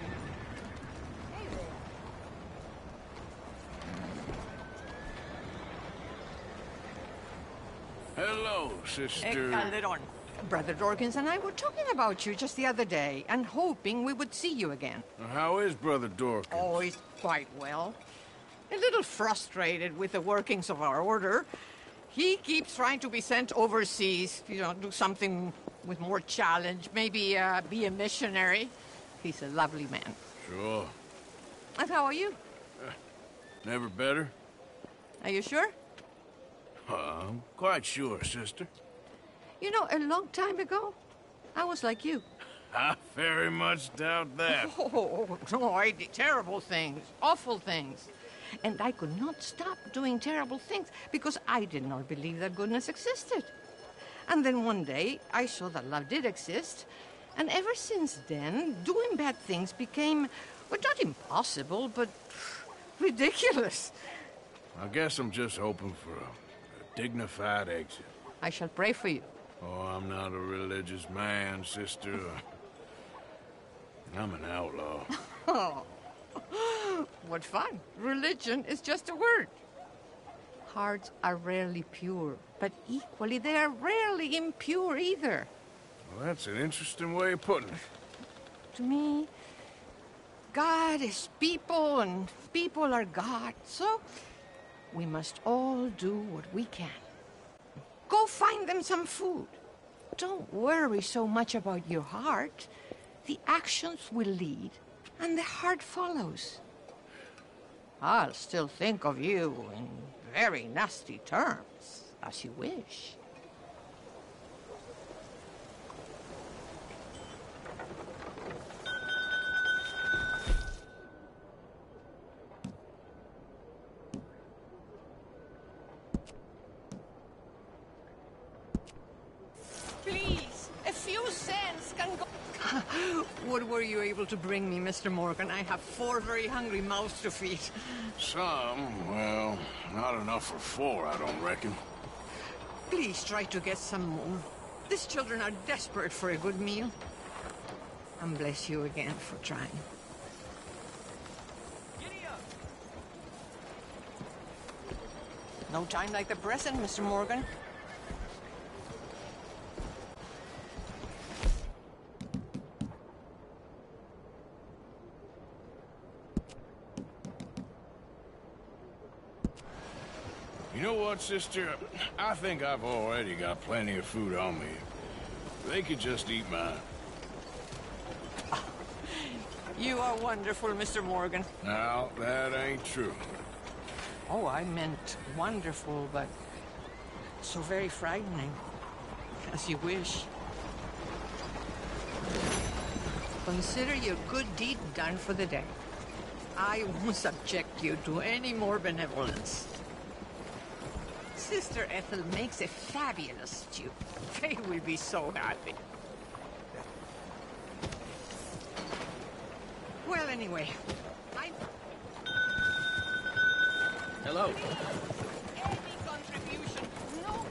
Hello, sister. Calderon. Brother Dorkins and I were talking about you just the other day and hoping we would see you again. How is Brother Dorkins? Oh, he's quite well. a little frustrated with the workings of our order. He keeps trying to be sent overseas, you know, do something with more challenge, maybe be a missionary. He's a lovely man. Sure. And how are you? Never better? Are you sure? I'm quite sure, sister. You know, a long time ago, I was like you. I very much doubt that. Oh, no, I did terrible things, awful things. And I could not stop doing terrible things because I did not believe that goodness existed. And then one day, I saw that love did exist. And ever since then, doing bad things became, well, not impossible, but ridiculous. I guess I'm just hoping for a dignified exit. I shall pray for you. Oh, I'm not a religious man, sister. I'm an outlaw. Oh, what fun. Religion is just a word. Hearts are rarely pure, but equally they are rarely impure either. Well, that's an interesting way of putting it. To me, God is people and people are God. So we must all do what we can. Go find them some food. Don't worry so much about your heart. The actions will lead, and the heart follows. I'll still think of you in very nasty terms, as you wish. Please, a few cents can go... What were you able to bring me, Mr. Morgan? I have 4 very hungry mouths to feed. Some, well, not enough for 4, I don't reckon. Please try to get some more. These children are desperate for a good meal. And bless you again for trying. Giddy up. No time like the present, Mr. Morgan. You know what, sister? I think I've already got plenty of food on me. They could just eat mine. You are wonderful, Mr. Morgan. Now, that ain't true. Oh, I meant wonderful, but so very frightening. As you wish. Consider your good deed done for the day. I won't subject you to any more benevolence. Sister Ethel makes a fabulous stew. They will be so happy. Well, anyway, Hello. Any contribution, no...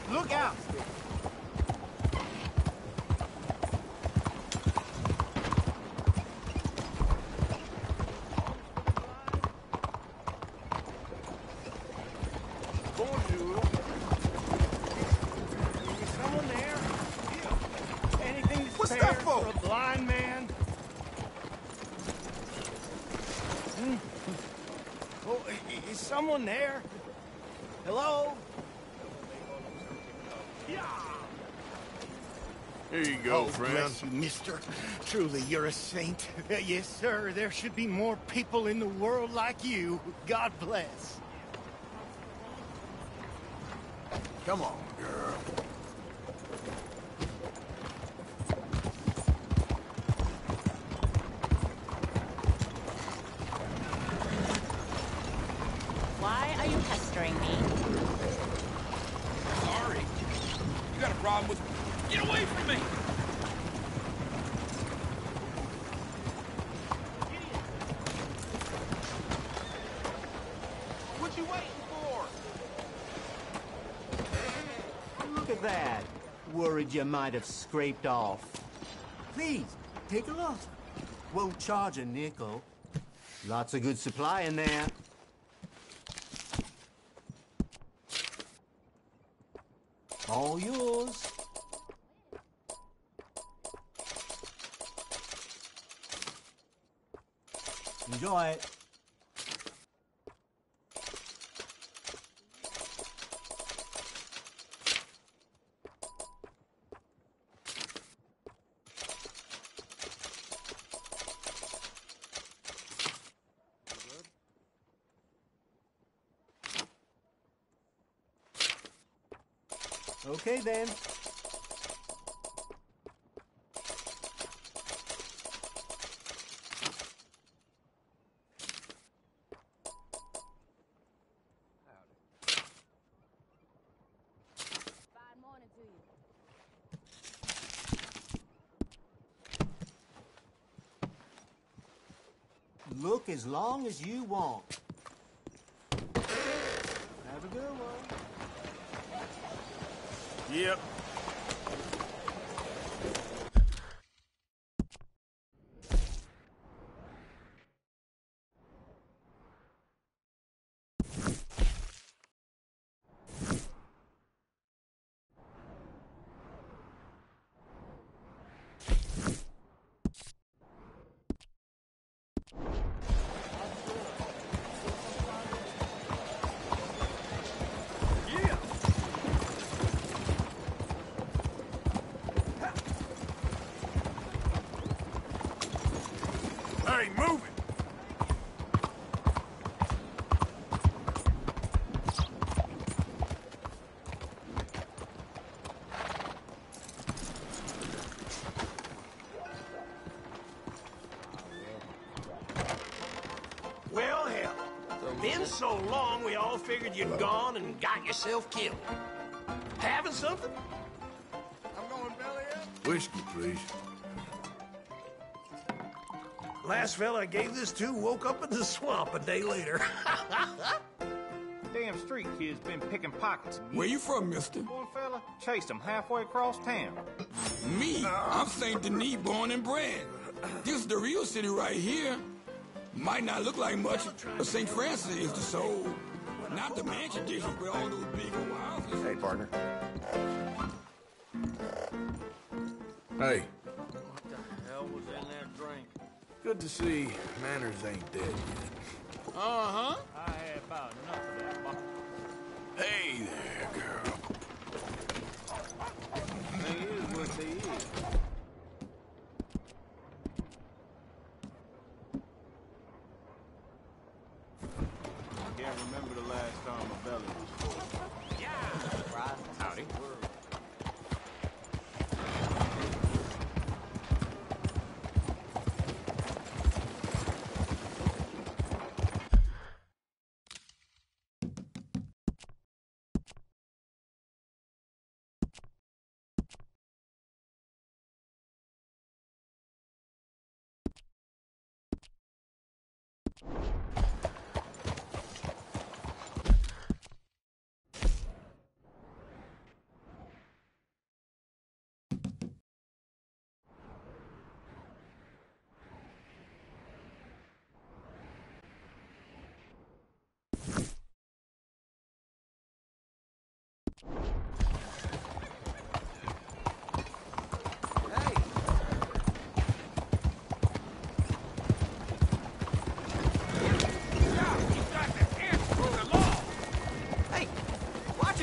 Look out! Bonjour. Is someone there? Anything to What's spare that for? a blind man? Oh, is someone there? Hello? Here you go, Oh, friend. bless you, mister. Truly, you're a saint. Yes, sir. There should be more people in the world like you. God bless. Come on, girl. Why are you pestering me? Sorry. You got a problem with... Get away from me! What you waiting for? Look at that. Worried you might have scraped off. Please, take a look. Won't charge a nickel. Lots of good supply in there. All yours. Enjoy it. Okay, then. Fine morning to you. Look as long as you want. Have a good one. Yep. Hey, move it! Well, hell, been so long we all figured you'd gone and got yourself killed. Having something? I'm going belly up. Whiskey, please. Last fella I gave this to woke up in the swamp a day later. Damn street kid's been picking pockets. Where you from, mister? One fella chased him halfway across town. Me? I'm St. Denis, born and bred. This is the real city right here. Might not look like much, but St. Francis is the soul. Not the mansion district with all those big old houses. Hey, partner. Hey. What the hell was in that drink? Good to see manners ain't dead yet. Uh-huh. I had about enough of that, boss. Hey there, girl. They is what they is. I can't remember the last time my belly was full. Yeah! Howdy.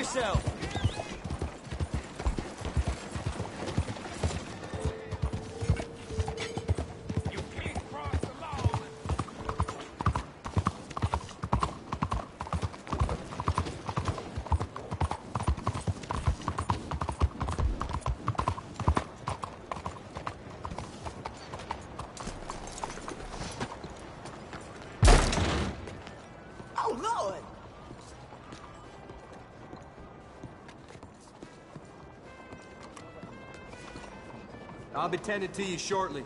yourself! You can't cross the law. Oh, Lord! I'll be tended to you shortly.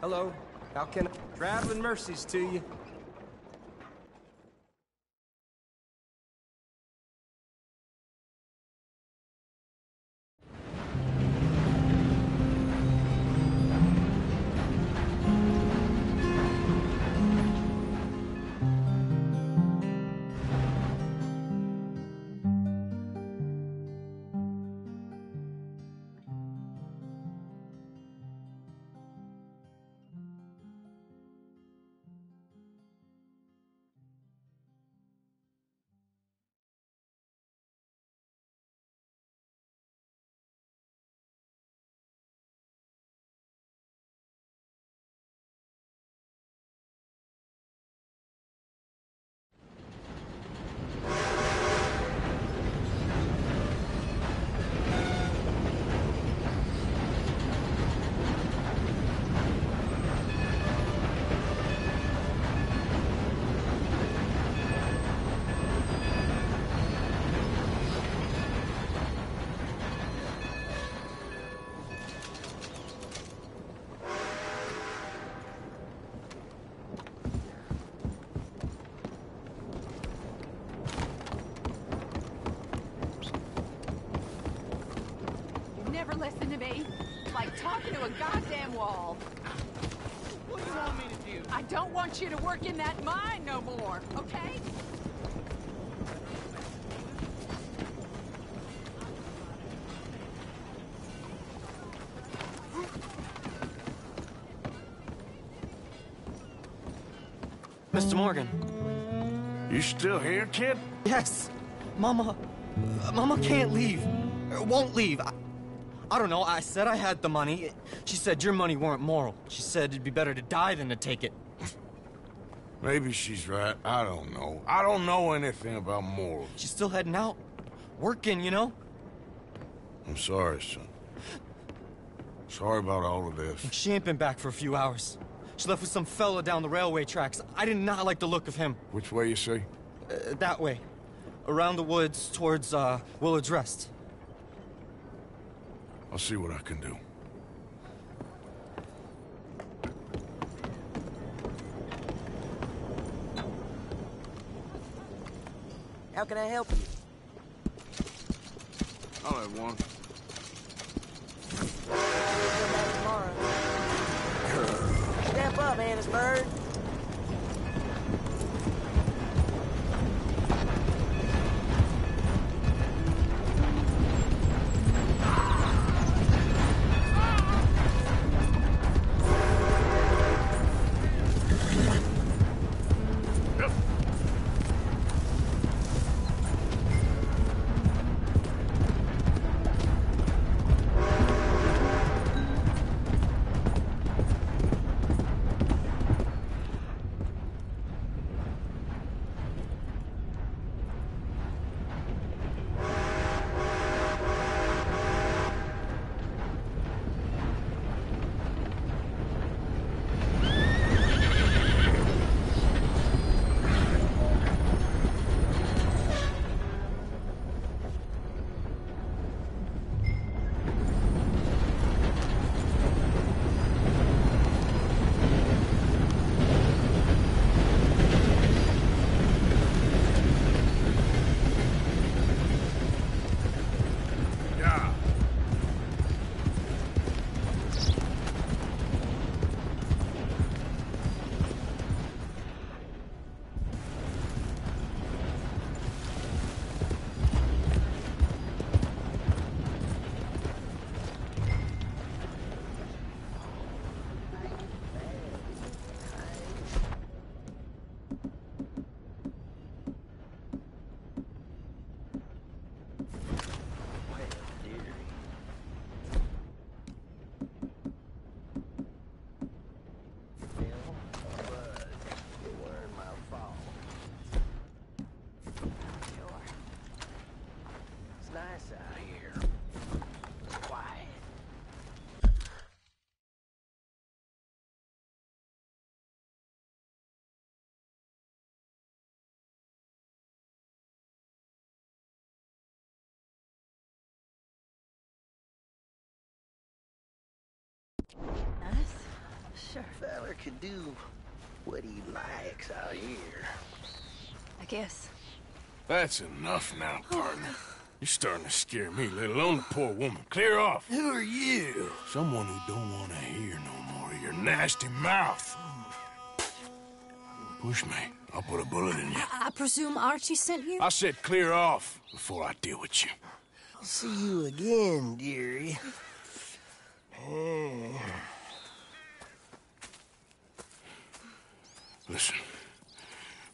Hello. How can I... Traveling mercies to you. never listen to me. It's like talking to a goddamn wall. What do you want me to do? I don't want you to work in that mine no more, okay? Mr. Morgan. You still here, kid? Yes. Mama can't leave. Won't leave. I don't know. I said I had the money. She said your money weren't moral. She said it'd be better to die than to take it. Maybe she's right. I don't know. I don't know anything about morals. She's still heading out. Working, you know? I'm sorry, son. Sorry about all of this. She ain't been back for a few hours. She left with some fella down the railway tracks. I did not like the look of him. Which way you say? That way. Around the woods towards, Willard's Rest. I'll see what I can do. How can I help you? I'll have one. Step up, Annisburg. Sure, feller could do what he likes out here. I guess. That's enough now, partner. You're starting to scare me, let alone the poor woman. Clear off. Who are you? Someone who don't want to hear no more of your nasty mouth. Push me. I'll put a bullet in you. I presume Archie sent you? I said clear off before I deal with you. I'll see you again, dearie.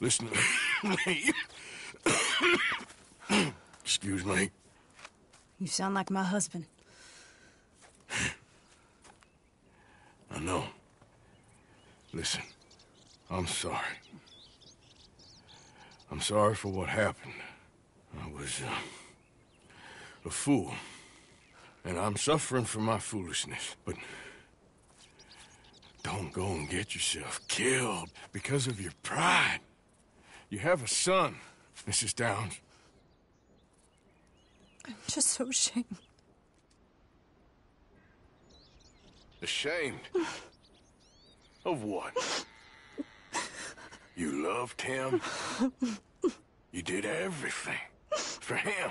Listen to me. Excuse me. You sound like my husband. I know. Listen, I'm sorry. I'm sorry for what happened. I was, a fool. And I'm suffering for my foolishness, but don't go and get yourself killed because of your pride. You have a son, Mrs. Downs. I'm just so ashamed. Ashamed? Of what? You loved him? You did everything for him.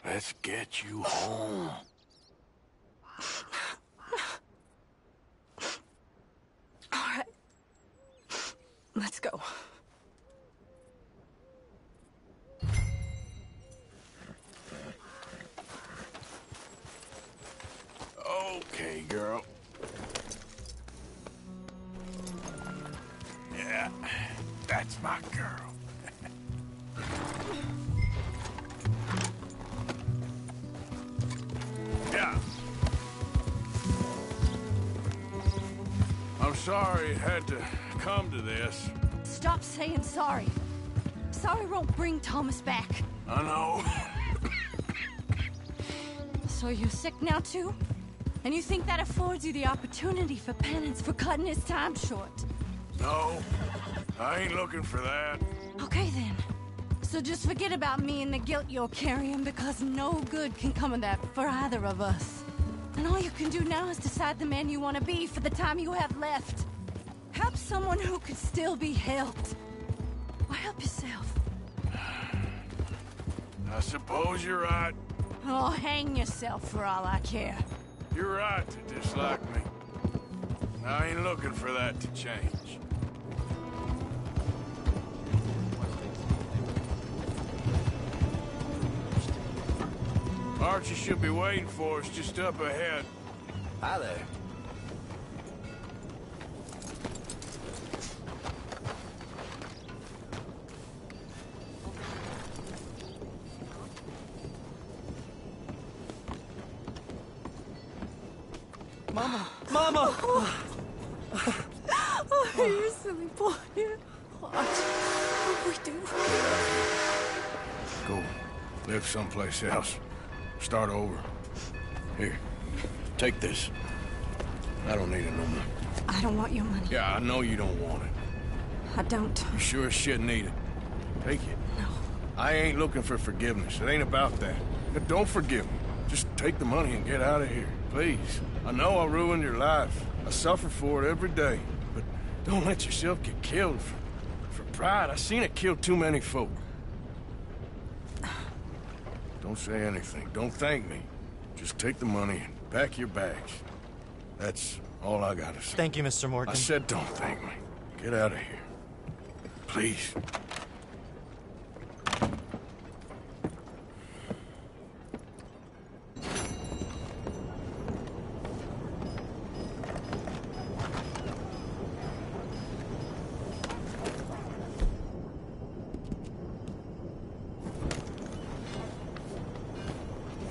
Let's get you home. All right. Let's go. Okay, girl. Yeah, that's my girl. Yeah. I'm sorry it had to come to this. Stop saying sorry. Sorry won't bring Thomas back. I know. So you're sick now, too? And you think that affords you the opportunity for penance for cutting his time short? No, I ain't looking for that. Okay, then. So just forget about me and the guilt you're carrying, because no good can come of that for either of us. And all you can do now is decide the man you want to be for the time you have left. Help someone who could still be helped. Or help yourself. I suppose you're right. Oh, hang yourself for all I care. You're right to dislike me. I ain't looking for that to change. Archie should be waiting for us just up ahead. Hi there. Mama! Mama! Oh, you silly boy. What we do? Go. Live someplace else. Start over. Here. Take this. I don't need it no more. I don't want your money. Yeah, I know you don't want it. I don't. You sure as shit need it. Take it. No. I ain't looking for forgiveness. It ain't about that. Don't forgive me. Just take the money and get out of here. Please. I know I ruined your life. I suffer for it every day. But don't let yourself get killed for pride. I've seen it kill too many folk. Don't say anything. Don't thank me. Just take the money and pack your bags. That's all I gotta say. Thank you, Mr. Morgan. I said don't thank me. Get out of here. Please.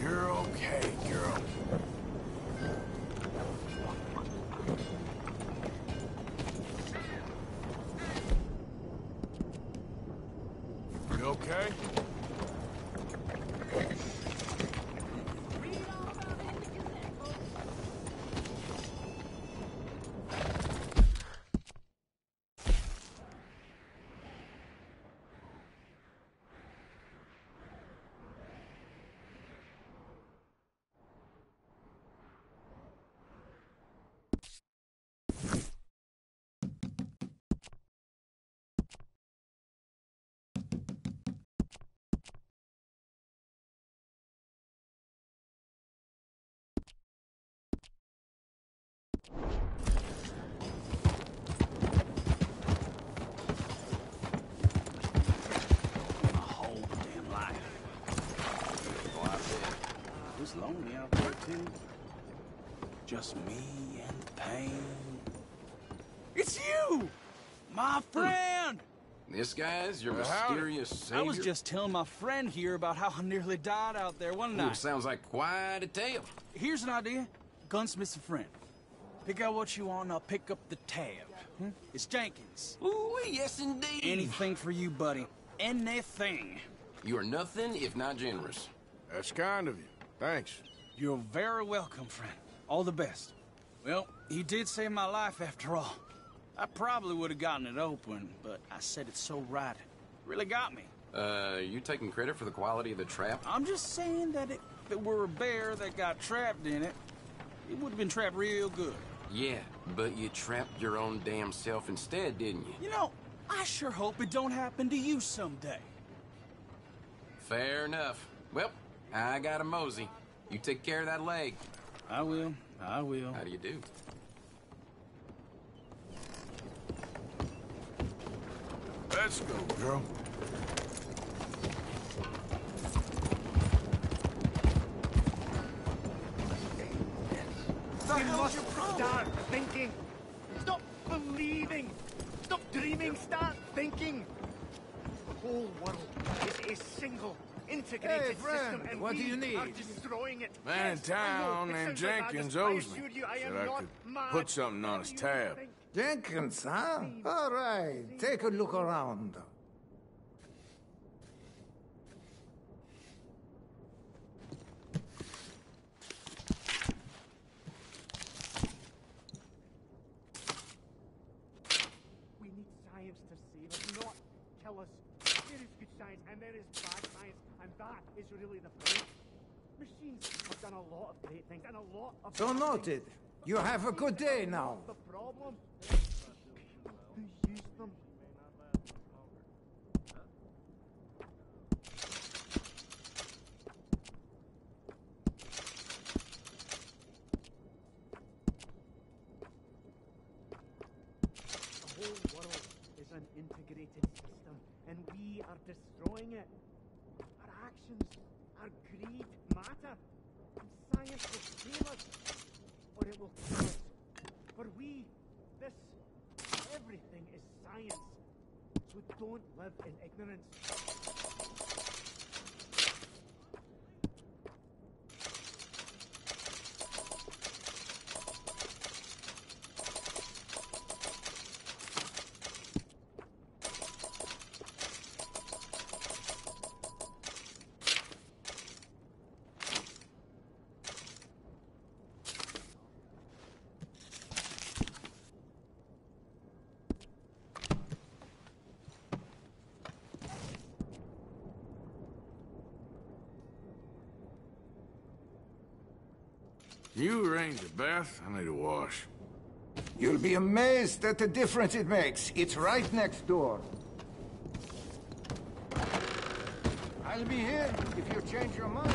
You're okay, girl. You okay? Lonely out there, too. Just me and the pain. It's you! My friend! This guy's your mysterious savior? I was just telling my friend here about how I nearly died out there one night. Sounds like quite a tale. Here's an idea. Gunsmith's a friend. Pick out what you want and I'll pick up the tab. It's Jenkins. Ooh, yes indeed. Anything for you, buddy. Anything. You are nothing if not generous. That's kind of you. Thanks. You're very welcome, friend. All the best. Well, he did save my life after all. I probably would have gotten it open, but I said it so right. It really got me. You taking credit for the quality of the trap? I'm just saying that if it were a bear that got trapped in it, it would have been trapped real good. Yeah, but you trapped your own damn self instead, didn't you? You know, I sure hope it don't happen to you someday. Fair enough. Well, I got a mosey. You take care of that leg. I will. I will. How do you do? Let's go, girl. You must start thinking. Stop believing. Stop dreaming. Start thinking. The whole world is a single, integrated system, and what do you need? are destroying it. Man in town named Jenkins owes me. Said I could put something on his tab. Jenkins, huh? All right, take a look around. We need science to save us, not kill us. There is good science and there is bad science, and that is really the point. Machines have done a lot of great things and a lot of So noted. You have a good day now. the problem. Who used them? The whole world is an integrated system, and we are destroying it. Our actions, our greed matter. And science will save us, or it will kill us. For everything is science. So don't live in ignorance. You arrange a bath? I need a wash. You'll be amazed at the difference it makes. It's right next door. I'll be here if you change your mind.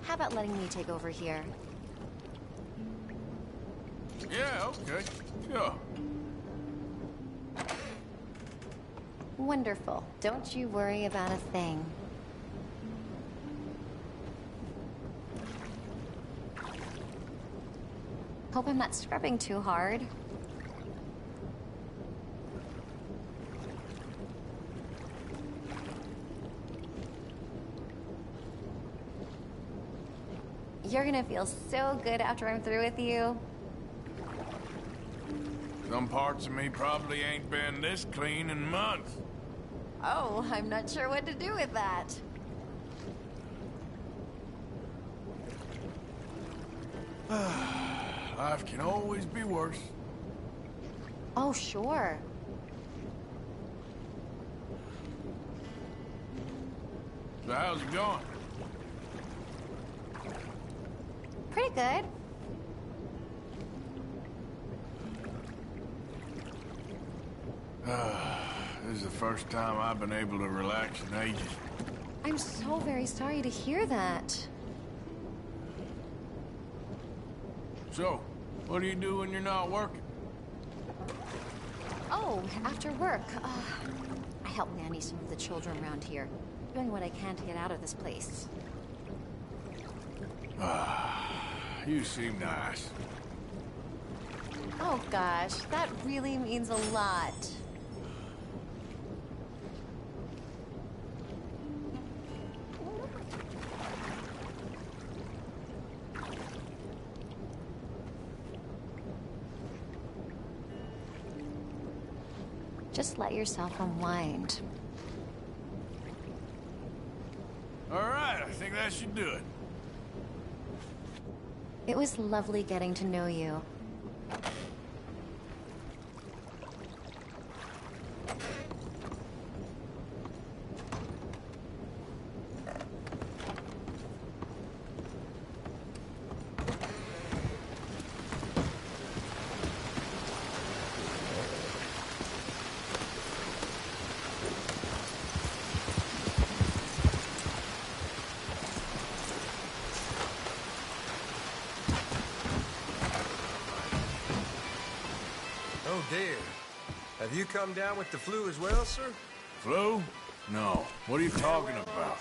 How about letting me take over here? Yeah, okay. Sure. Wonderful. Don't you worry about a thing. Hope I'm not scrubbing too hard. You're gonna feel so good after I'm through with you. Some parts of me probably ain't been this clean in months. Oh, I'm not sure what to do with that. Life can always be worse. Oh, sure. So how's it going? Pretty good. This is the first time I've been able to relax in ages. I'm so very sorry to hear that. So, what do you do when you're not working? Oh, after work, I help nanny some of the children around here, doing what I can to get out of this place. You seem nice. Oh gosh, that really means a lot. Just let yourself unwind. All right, I think that should do it. It was lovely getting to know you. Oh, dear. Have you come down with the flu as well, sir? Flu? No. What are you talking about?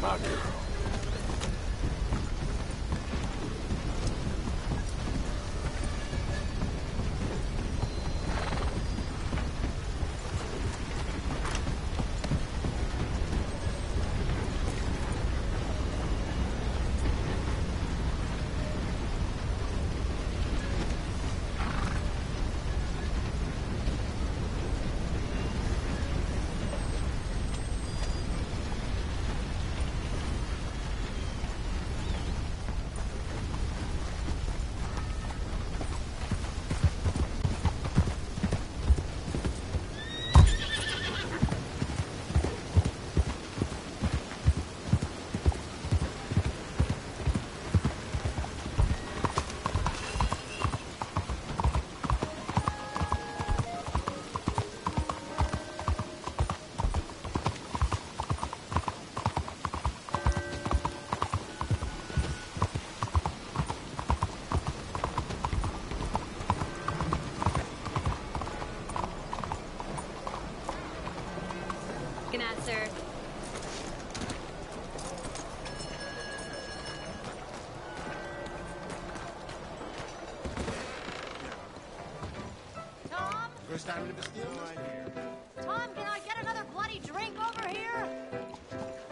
My girl. Good night, sir. Tom? First time in the Bastille? Tom, can I get another bloody drink over here?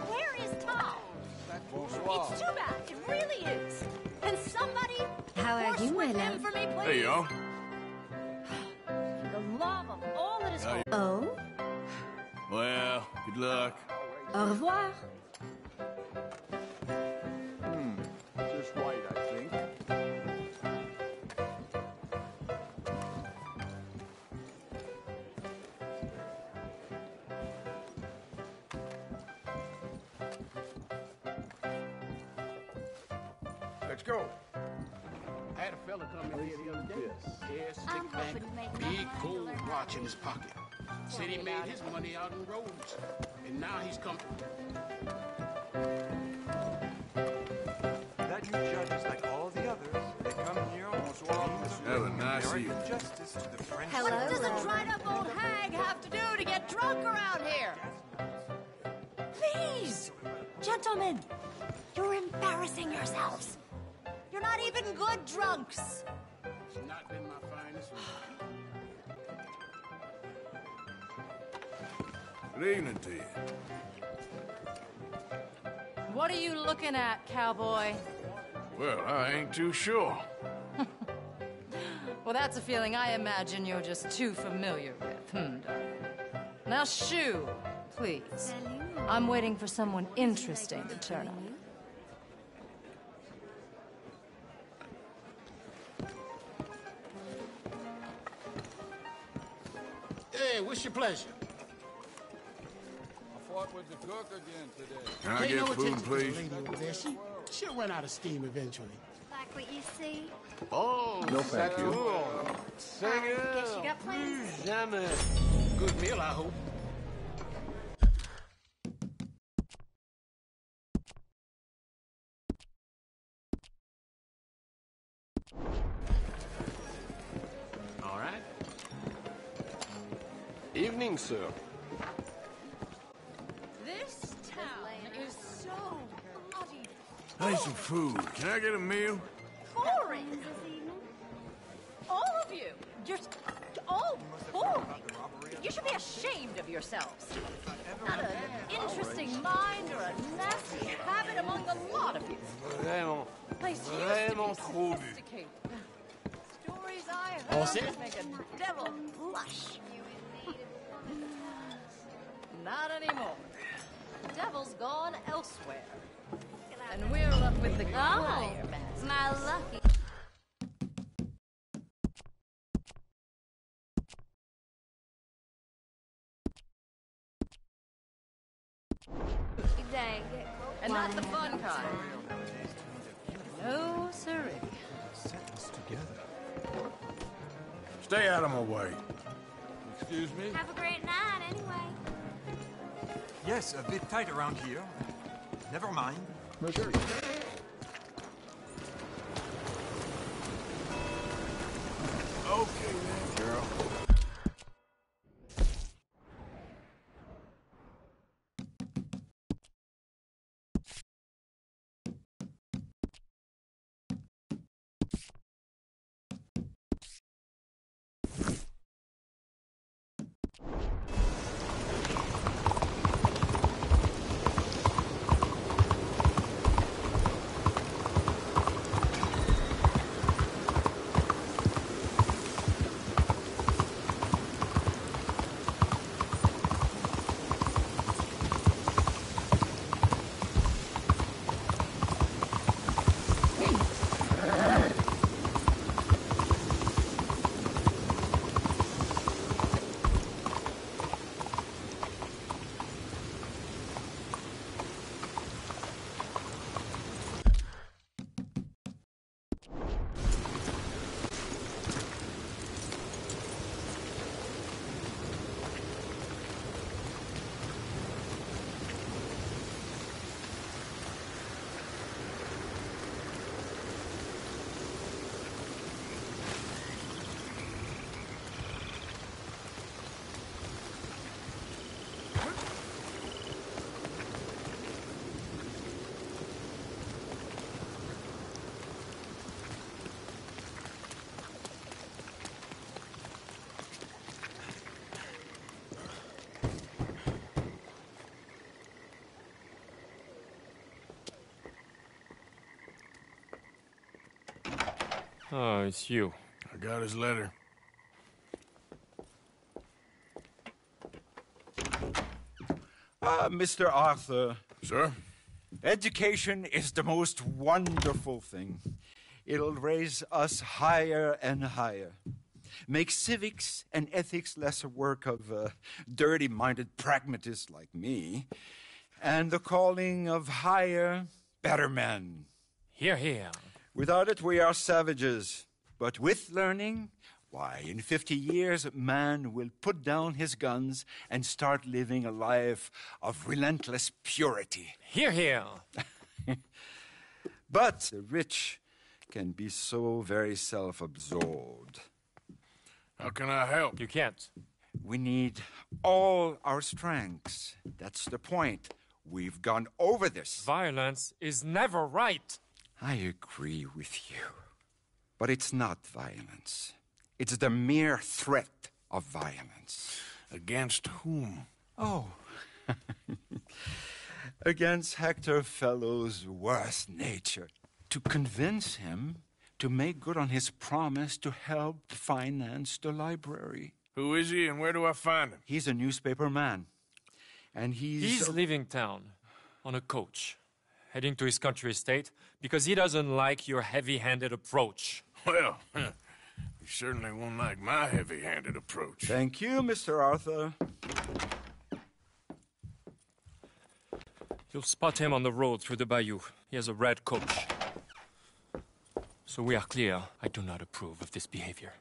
Where is Tom? Bonsoir. It's too bad. It really is. Can somebody How are you, my with him love? for me, please? Hey, yo. For the love of all that is holy. Oh? Well, good luck. Au revoir. Just right, I think. Let's go. I had a fella come in here the other day. Yeah, I'm stick back, hoping to make big enough gold money to learn watch in his pocket. Said he made his money out on roads. And now he's come. That you judge is like all the others. see you. Hello. What does a dried-up old hag have to do to get drunk around here? Please! Gentlemen, you're embarrassing yourselves. You're not even good drunks. It's not been my finest week. Good evening to you. What are you looking at, cowboy? Well, I ain't too sure. Well, that's a feeling I imagine you're just too familiar with. Darling. Now, shoo, please. I'm waiting for someone interesting to turn up. Hey, what's your pleasure? I fought with the cook again today. Can I Pay get no food, attention to the please? lady over there. She'll run out of steam eventually. Like what you see? Oh, No, thank you. Guess you got plans? Jamais. Good meal, I hope. All right. Evening, sir. This town is so bloody I need some food. Can I get a meal? boring. All of you. You're all boring. You should be ashamed of yourselves. Not an interesting mind or a nasty habit among the lot of you. Vraiment, Place used to vraiment be trop bu. sophisticated. Stories I All heard set? make a devil blush. Not anymore. The devil's gone elsewhere. And we're left with the choir master. My lucky. Dang. And not the fun kind. No, sirree. Stay out of my way. Excuse me? Have a great night, anyway. Yes, a bit tight around here. Never mind. Okay then, girl. Oh, it's you. I got his letter. Mr. Arthur. Sir? Education is the most wonderful thing. It'll raise us higher and higher. Make civics and ethics less a work of dirty-minded pragmatists like me, and the calling of higher, better men. Here, here. Without it, we are savages. But with learning, why, in 50 years, man will put down his guns and start living a life of relentless purity. Here, here. But the rich can be so very self-absorbed. How can I help? You can't. We need all our strengths. That's the point. We've gone over this. Violence is never right. I agree with you. But it's not violence. It's the mere threat of violence. Against whom? Oh. Against Hector Fellow's worst nature. To convince him to make good on his promise to help finance the library. Who is he and where do I find him? He's a newspaper man. And he's leaving town on a coach, heading to his country estate because he doesn't like your heavy-handed approach. Well, he certainly won't like my heavy-handed approach. Thank you, Mr. Arthur. You'll spot him on the road through the bayou. He has a red coach. So we are clear, I do not approve of this behavior.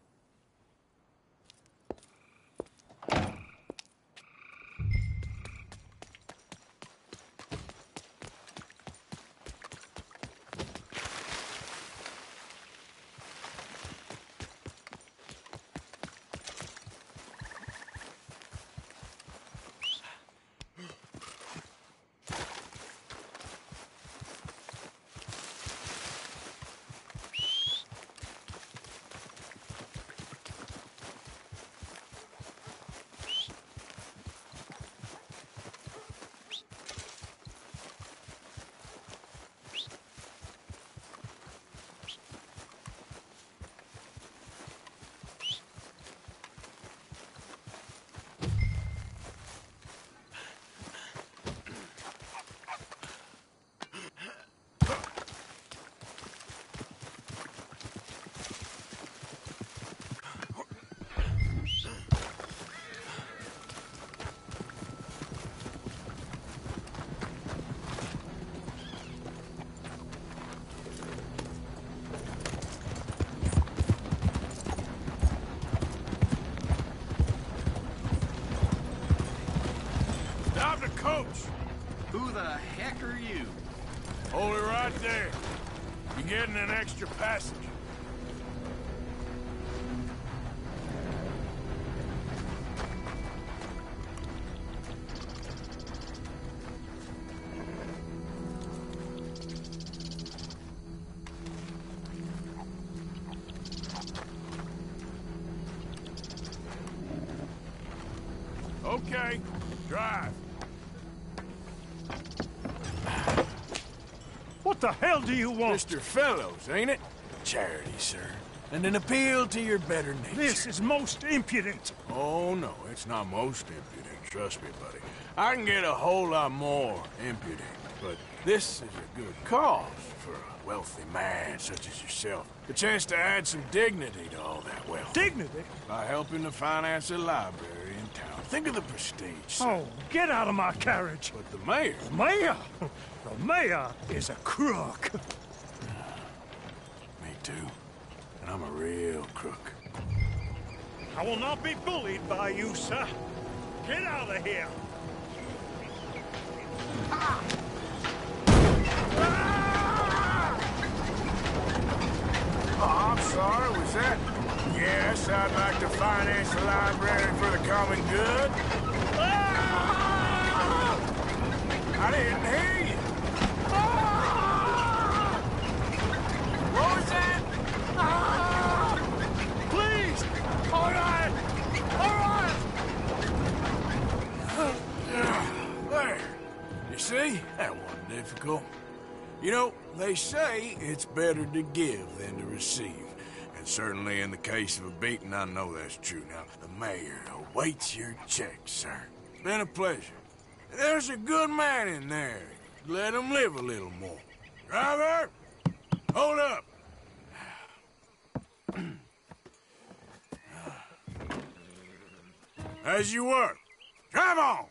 Who the heck are you? Hold it right there. You're getting an extra passage. Okay, drive. What the hell do you want? Mr. Fellows, ain't it? Charity, sir. And an appeal to your better nature. This is most impudent. Oh, no, it's not most impudent. Trust me, buddy. I can get a whole lot more impudent, but this is a good cause for a wealthy man such as yourself. The chance to add some dignity to all that wealth. Dignity? By helping to finance a library in town. Think of the prestige, sir. Oh, get out of my carriage. But the mayor... The mayor? The mayor is a crook. Me too. And I'm a real crook. I will not be bullied by you, sir. Get out of here. Ah! Oh, I'm sorry, was that? Yes, I'd like to finance the library for the common good. Ah! I didn't hear you. Ah! What was that? Ah! Please! All right! All right! There. You see? That wasn't difficult. You know, they say it's better to give than to receive. And certainly in the case of a beating, I know that's true. Now, the mayor awaits your check, sir. It's been a pleasure. There's a good man in there. Let him live a little more. Driver! Hold up! As you were. Drive on!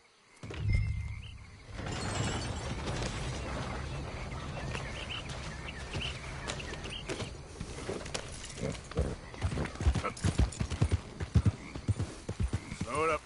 Slow it up.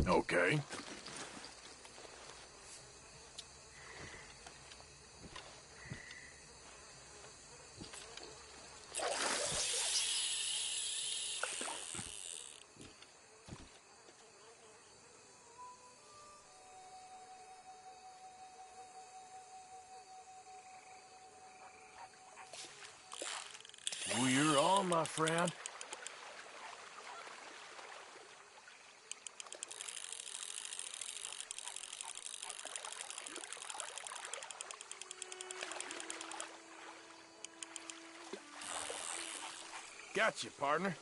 Okay. Oh, you're on, my friend. Gotcha, partner.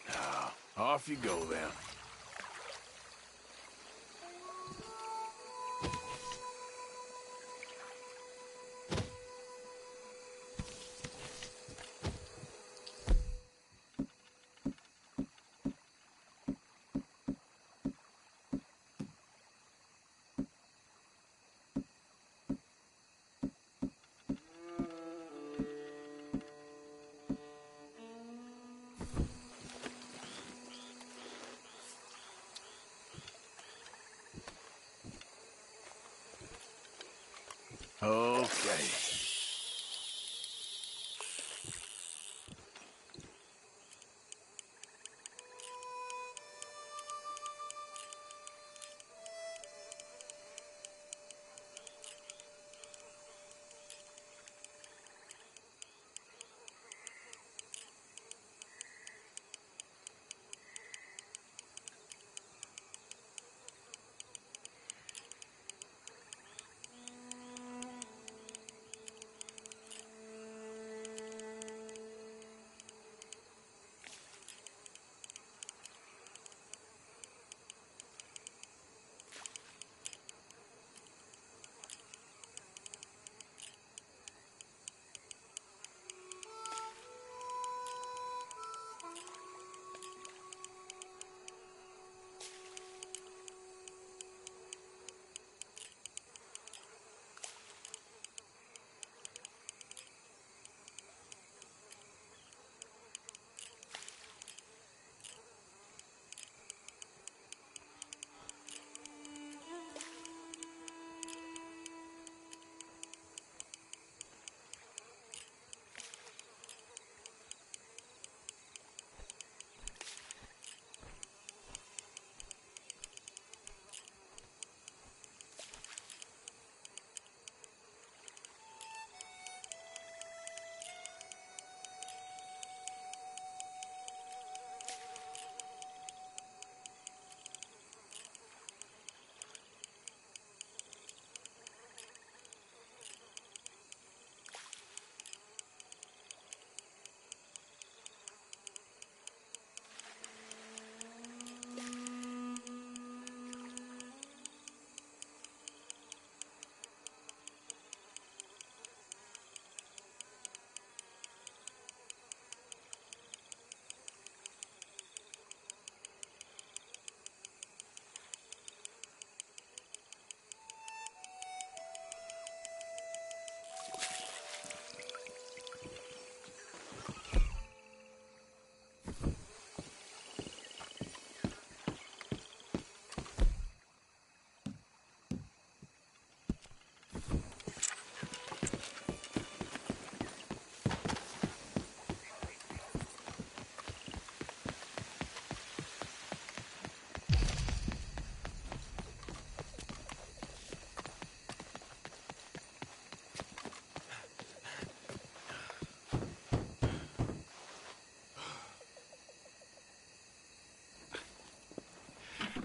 Now, off you go, then. Okay.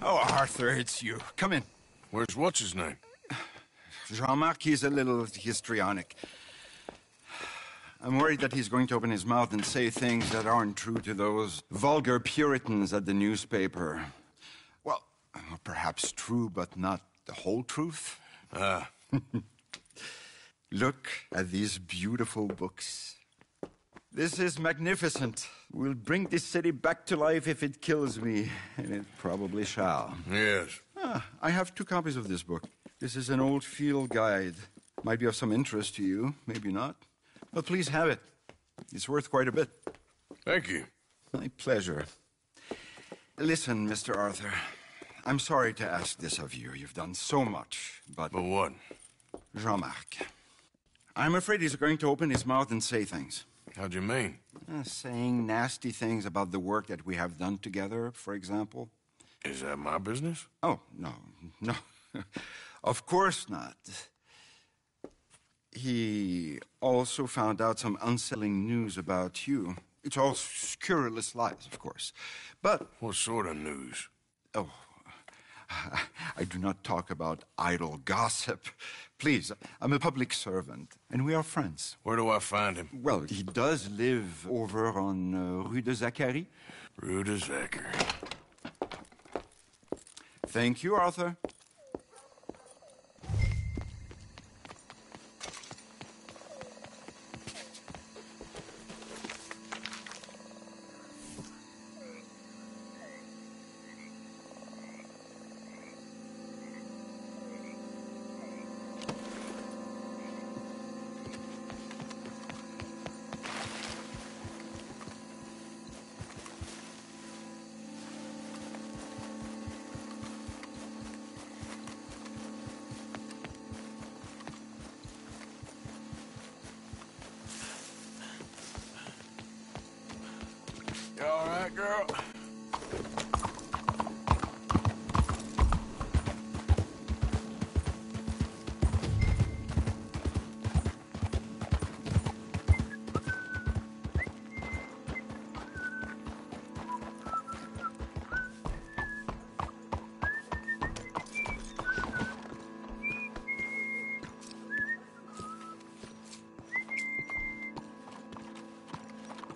Oh, Arthur, it's you. Come in. Where's what's-his-name? Jean-Marc, he's a little histrionic. I'm worried that he's going to open his mouth and say things that aren't true to those vulgar Puritans at the newspaper. Well, perhaps true, but not the whole truth. Look at these beautiful books. This is magnificent. We'll bring this city back to life if it kills me, and it probably shall. Yes. I have 2 copies of this book. This is an old field guide. Might be of some interest to you, maybe not. But please have it. It's worth quite a bit. Thank you. My pleasure. Listen, Mr. Arthur, I'm sorry to ask this of you. You've done so much, but... But what? Jean-Marc. I'm afraid he's going to open his mouth and say things. How do you mean? Saying nasty things about the work that we have done together, for example. Is that my business? Oh, no. Of course not. He also found out some unsettling news about you. It's all scurrilous lies, of course. But... What sort of news? Oh, I do not talk about idle gossip. Please, I'm a public servant, and we are friends. Where do I find him? Well, he does live over on Rue de Zachary. Rue de Zachary. Thank you, Arthur. You all right, girl?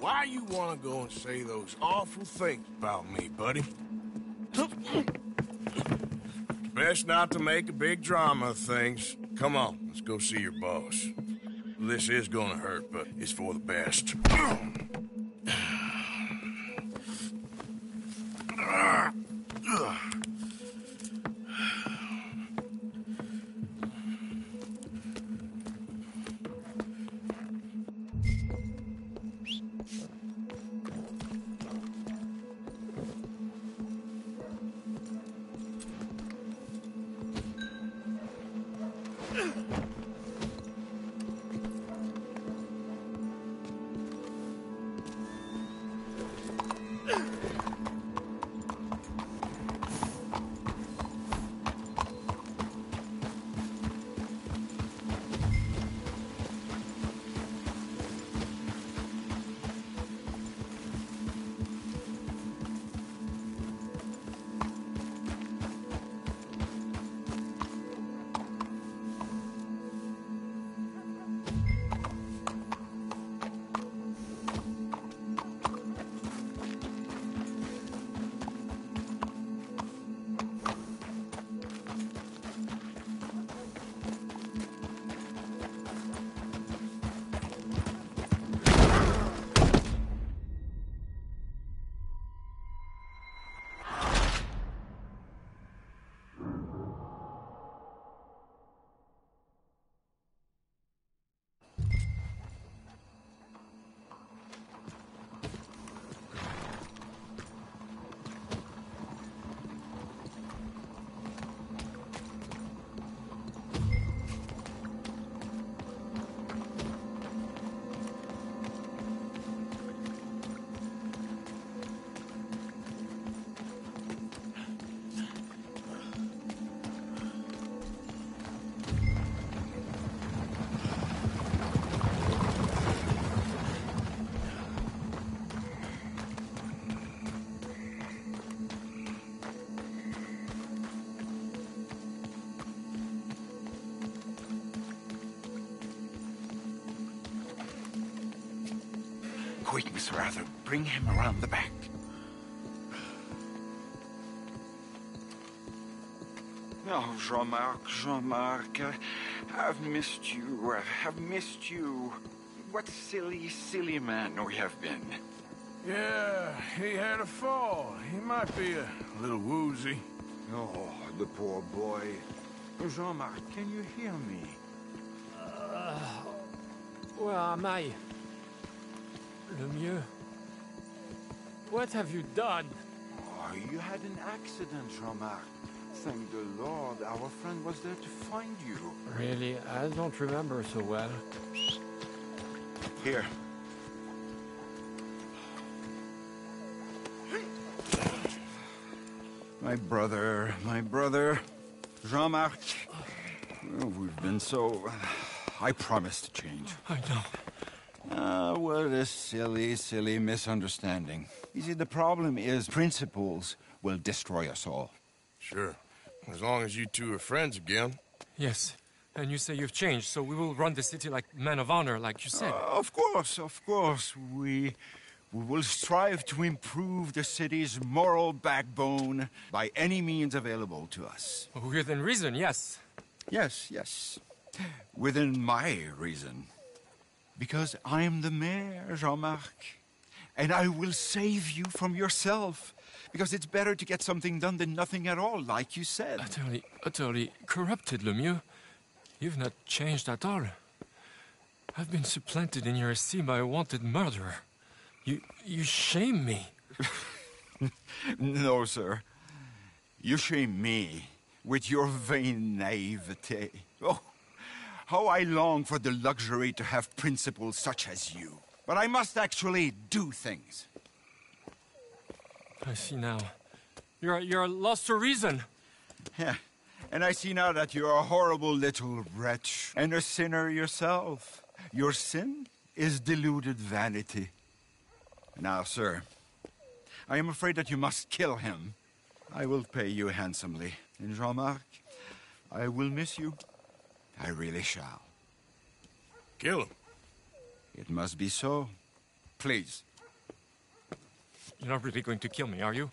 Why you want to go and say those awful things about me, buddy? Best not to make a big drama of things. Come on, let's go see your boss. This is gonna hurt, but it's for the best. Quick, Miss Arthur, bring him around the back. Oh, Jean-Marc, I've missed you. I've missed you. What silly man we have been. Yeah, he had a fall. He might be a little woozy. Oh, the poor boy. Jean-Marc, can you hear me? Where am I? Le mieux. What have you done? Oh, you had an accident, Jean-Marc. Thank the Lord, our friend was there to find you. Really, I don't remember so well. Here. My brother, Jean-Marc. Oh, we've been so... I promise to change. I know. What a silly misunderstanding. You see, the problem is principles will destroy us all. Sure. As long as you two are friends again. Yes. And you say you've changed, so we will run the city like men of honor, like you said. Of course, of course. We will strive to improve the city's moral backbone by any means available to us. Within reason, yes. Yes, yes. Within my reason. Because I'm the mayor, Jean-Marc. And I will save you from yourself. Because it's better to get something done than nothing at all, like you said. Utterly corrupted, Lemieux. You've not changed at all. I've been supplanted in your esteem by a wanted murderer. You shame me. No, sir. You shame me with your vain naivete. Oh, how I long for the luxury to have principles such as you. But I must actually do things. I see now. You're lost to reason. Yeah. And I see now that you're a horrible little wretch and a sinner yourself. Your sin is deluded vanity. Now, sir, I am afraid that you must kill him. I will pay you handsomely. And Jean-Marc, I will miss you. I really shall. Kill him? It must be so. Please. You're not really going to kill me, are you?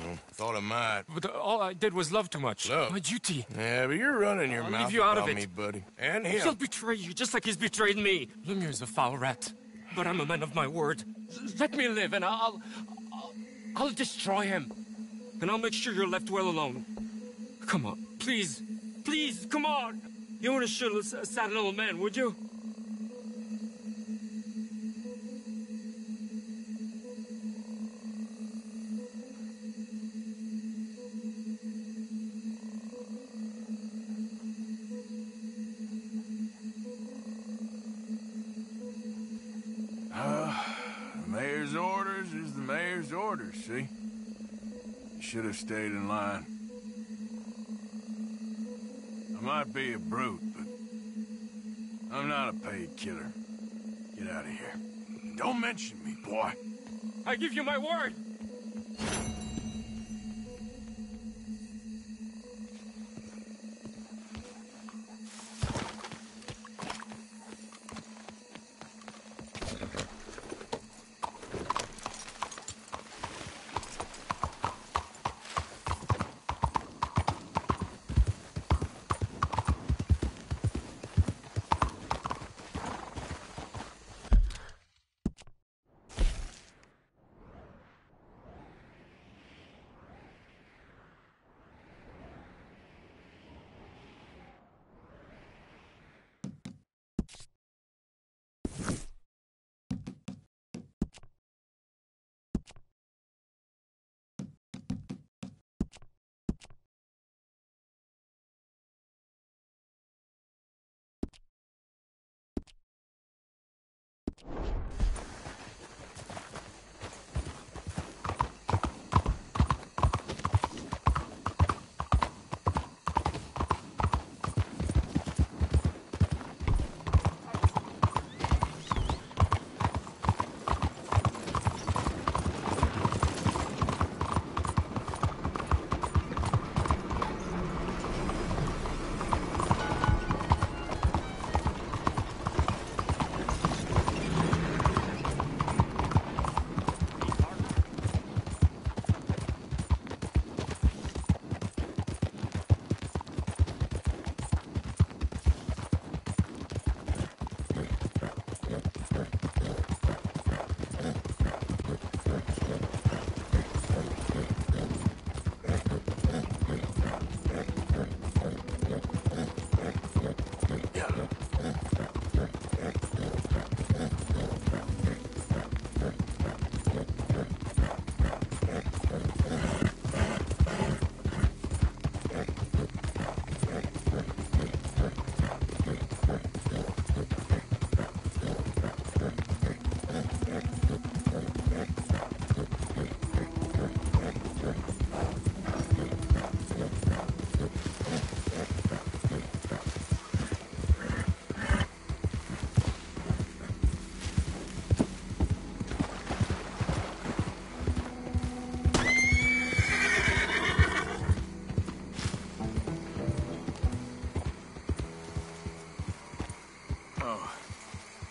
No, thought I might. But all I did was love too much. Love? My duty. Yeah, but you're running your I'll mouth leave you out about of it. me, buddy. And him. He'll betray you just like he's betrayed me. Lemieux is a foul rat. But I'm a man of my word. Let me live and I'll destroy him. And I'll make sure you're left well alone. Come on, please. Please, come on. You wouldn't shoot a sad old man, would you? The mayor's orders is the mayor's orders, see? You should have stayed in line. I might be a brute, but I'm not a paid killer. Get out of here. Don't mention me, boy. I give you my word.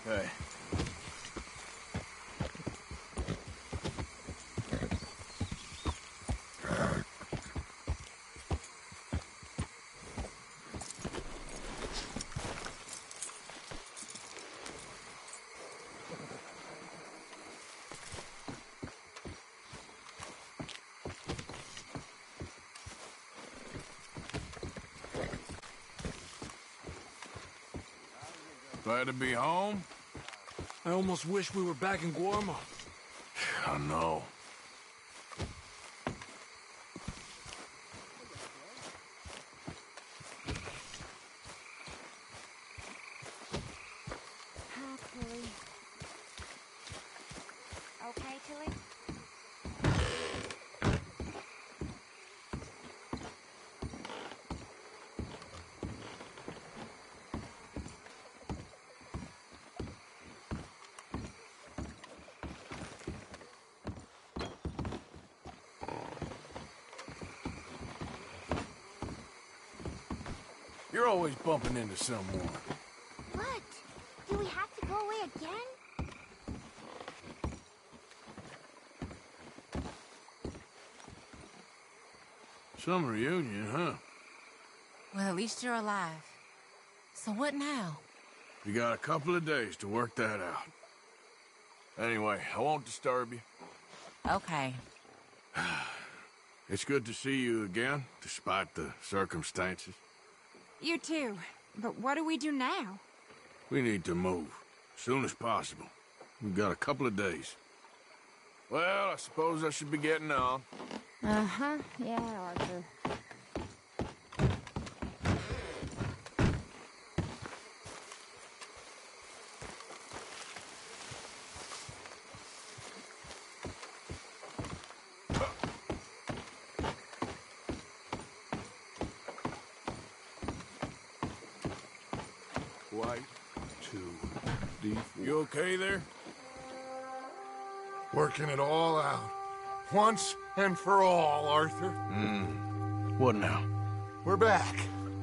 Hey. Glad to be home? I almost wish we were back in Guarma. I know. Hi, Tilly. Okay, Tilly? You're always bumping into someone. What? Do we have to go away again? Some reunion, huh? Well, at least you're alive. So what now? You got a couple of days to work that out. Anyway, I won't disturb you. Okay. It's good to see you again, despite the circumstances. You too. But what do we do now? We need to move. As soon as possible. We've got a couple of days. Well, I suppose I should be getting on. Uh-huh. Yeah, Arthur. Quite too deep. You okay there? Working it all out. Once and for all, Arthur. What now? We're back,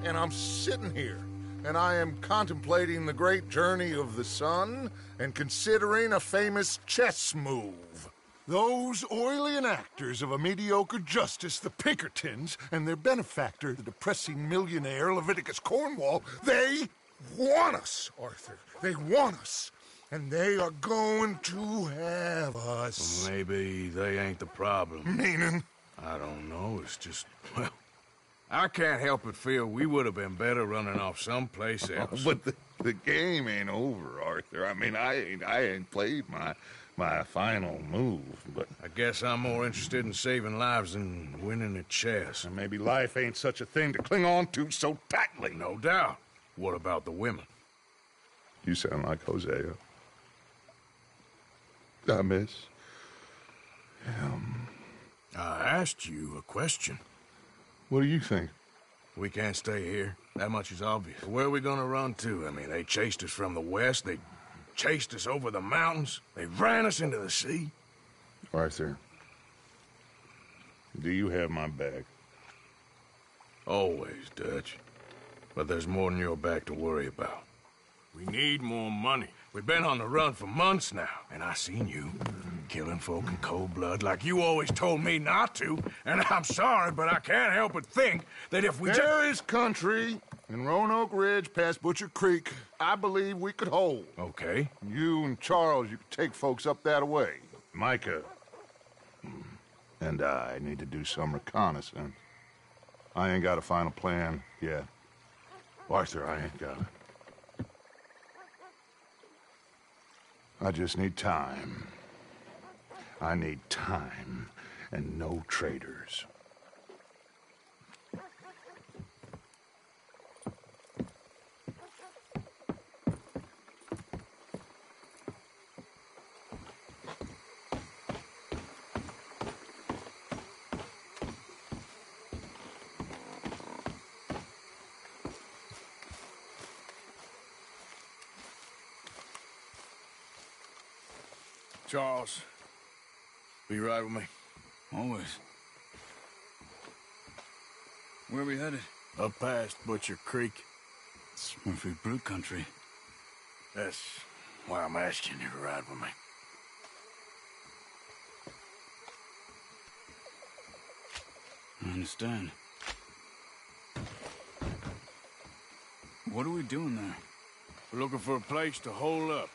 and I'm sitting here, and I am contemplating the great journey of the sun and considering a famous chess move. Those oily enactors of a mediocre justice, the Pinkertons, and their benefactor, the depressing millionaire Leviticus Cornwall, they want us, Arthur. They want us. And they are going to have us. Well, maybe they ain't the problem. Meaning? I don't know. It's just, well, I can't help but feel we would have been better running off someplace else. But the game ain't over, Arthur. I mean, I ain't played my final move, but... I guess I'm more interested in saving lives than winning at chess. And maybe life ain't such a thing to cling on to so tightly. No doubt. What about the women? You sound like Hosea. I miss him. I asked you a question. What do you think? We can't stay here. That much is obvious. Where are we gonna run to? I mean, they chased us from the west. They chased us over the mountains. They ran us into the sea. Arthur, do you have my back? Always, Dutch. But there's more than your back to worry about. We need more money. We've been on the run for months now, and I seen you killing folk in cold blood like you always told me not to, and I'm sorry, but I can't help but think that if we There is country in Roanoke Ridge past Butcher Creek I believe we could hold. Okay. You and Charles, you could take folks up that way. Micah and I need to do some reconnaissance. I ain't got a final plan yet. Arthur, I ain't got it. I just need time. I need time and no traitors. Charles, be right with me. Always. Where are we headed? Up past Butcher Creek. Smurfy Brute country. That's why I'm asking you to ride with me. I understand. What are we doing there? We're looking for a place to hole up.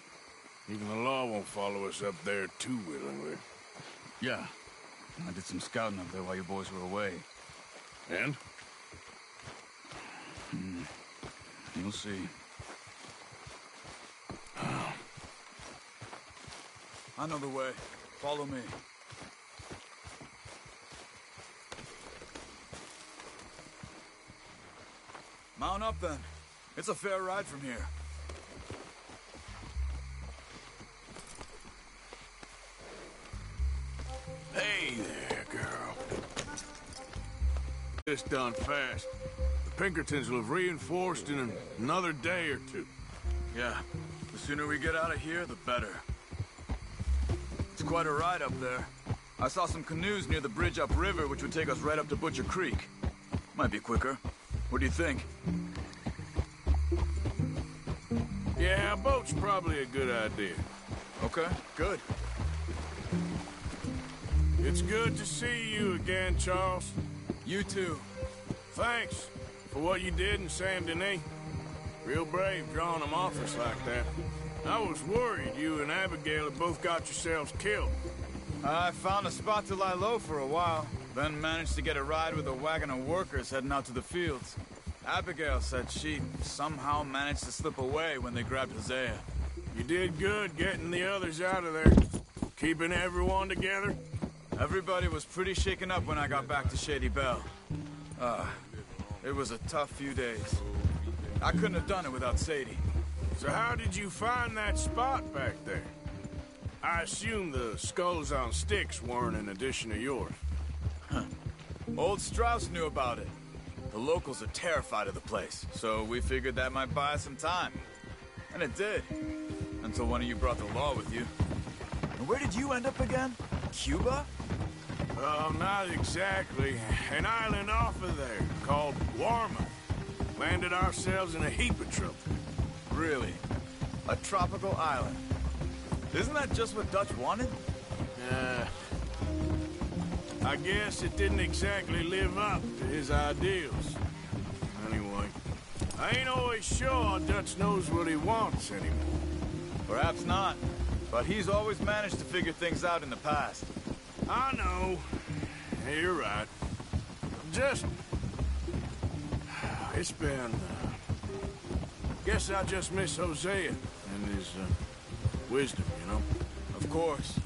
Even the law won't follow us up there too willingly. Yeah. I did some scouting up there while you boys were away. And? You'll see. I know the way. Follow me. Mount up, then. It's a fair ride from here. Hey there, girl. This done fast. The Pinkertons will have reinforced in another day or two. Yeah. The sooner we get out of here, the better. It's quite a ride up there. I saw some canoes near the bridge upriver, which would take us right up to Butcher Creek. Might be quicker. What do you think? Yeah, a boat's probably a good idea. Okay, good. It's good to see you again, Charles. You too. Thanks for what you did in Saint Denis. Real brave drawing them off us like that. I was worried you and Abigail had both got yourselves killed. I found a spot to lie low for a while, then managed to get a ride with a wagon of workers heading out to the fields. Abigail said she somehow managed to slip away when they grabbed Hosea. You did good getting the others out of there. Keeping everyone together. Everybody was pretty shaken up when I got back to Shady Belle. It was a tough few days. I couldn't have done it without Sadie. So how did you find that spot back there? I assume the skulls on sticks weren't an addition of yours. Old Strauss knew about it. The locals are terrified of the place, so we figured that might buy us some time. And it did. Until one of you brought the law with you. And where did you end up again? Cuba? Oh, not exactly. An island off of there called Warma. Landed ourselves in a heap of trouble. Really? A tropical island? Isn't that just what Dutch wanted? I guess it didn't exactly live up to his ideals. Anyway, I ain't always sure Dutch knows what he wants anymore. Perhaps not, but he's always managed to figure things out in the past. I know. You're right. Just... It's been... Guess I just miss Hosea and his wisdom, you know? Of course.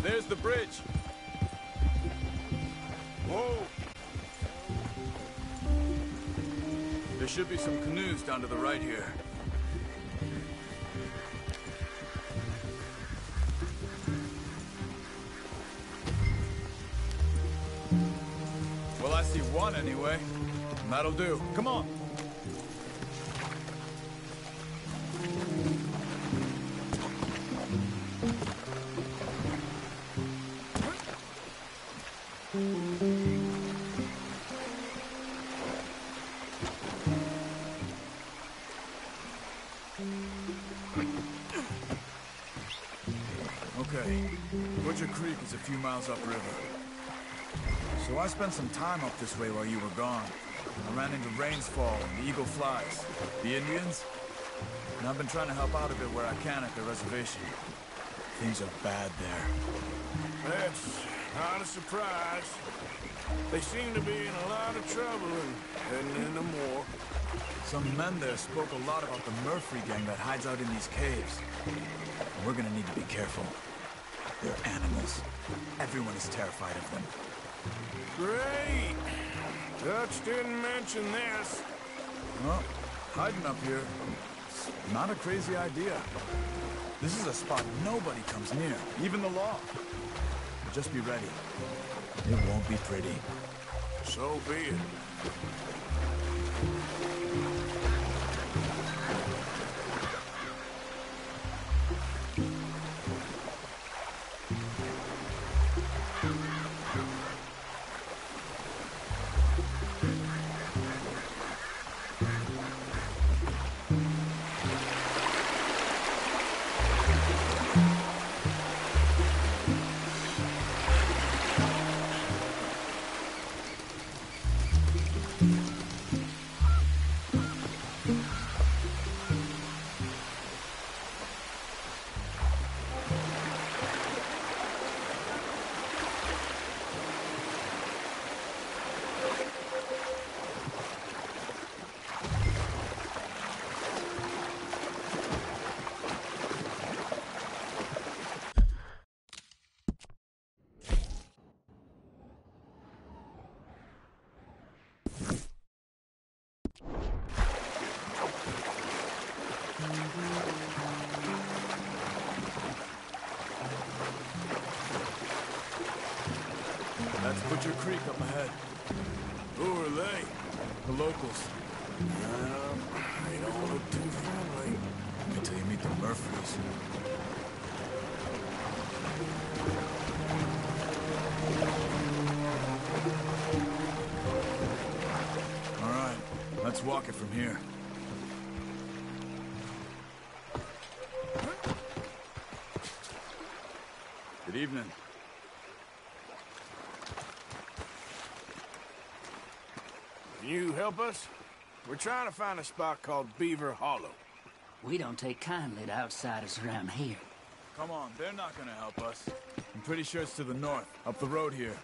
There's the bridge. Whoa! There should be some canoes down to the right here. Well, I see one anyway. That'll do. Come on. Okay, Butcher Creek is a few miles upriver. So I spent some time up this way while you were gone. I ran into Rains Fall and the Eagle Flies, the Indians, and I've been trying to help out a bit where I can at the reservation. Things are bad there. That's not a surprise. They seem to be in a lot of trouble and heading into more. Some men there spoke a lot about the Murphy gang that hides out in these caves. And we're gonna need to be careful. They're animals. Everyone is terrified of them. Great! Dutch didn't mention this. Well, hiding up here, it's not a crazy idea. This is a spot nobody comes near, even the law. But just be ready. It won't be pretty. So be it. That's Butcher Creek up ahead. Who are they? The locals. They don't look too friendly. Until you meet the Murphys. All right, let's walk it from here. Good evening. Can you help us? We're trying to find a spot called Beaver Hollow. We don't take kindly to outsiders around here. Come on, they're not gonna help us. I'm pretty sure it's to the north, up the road here.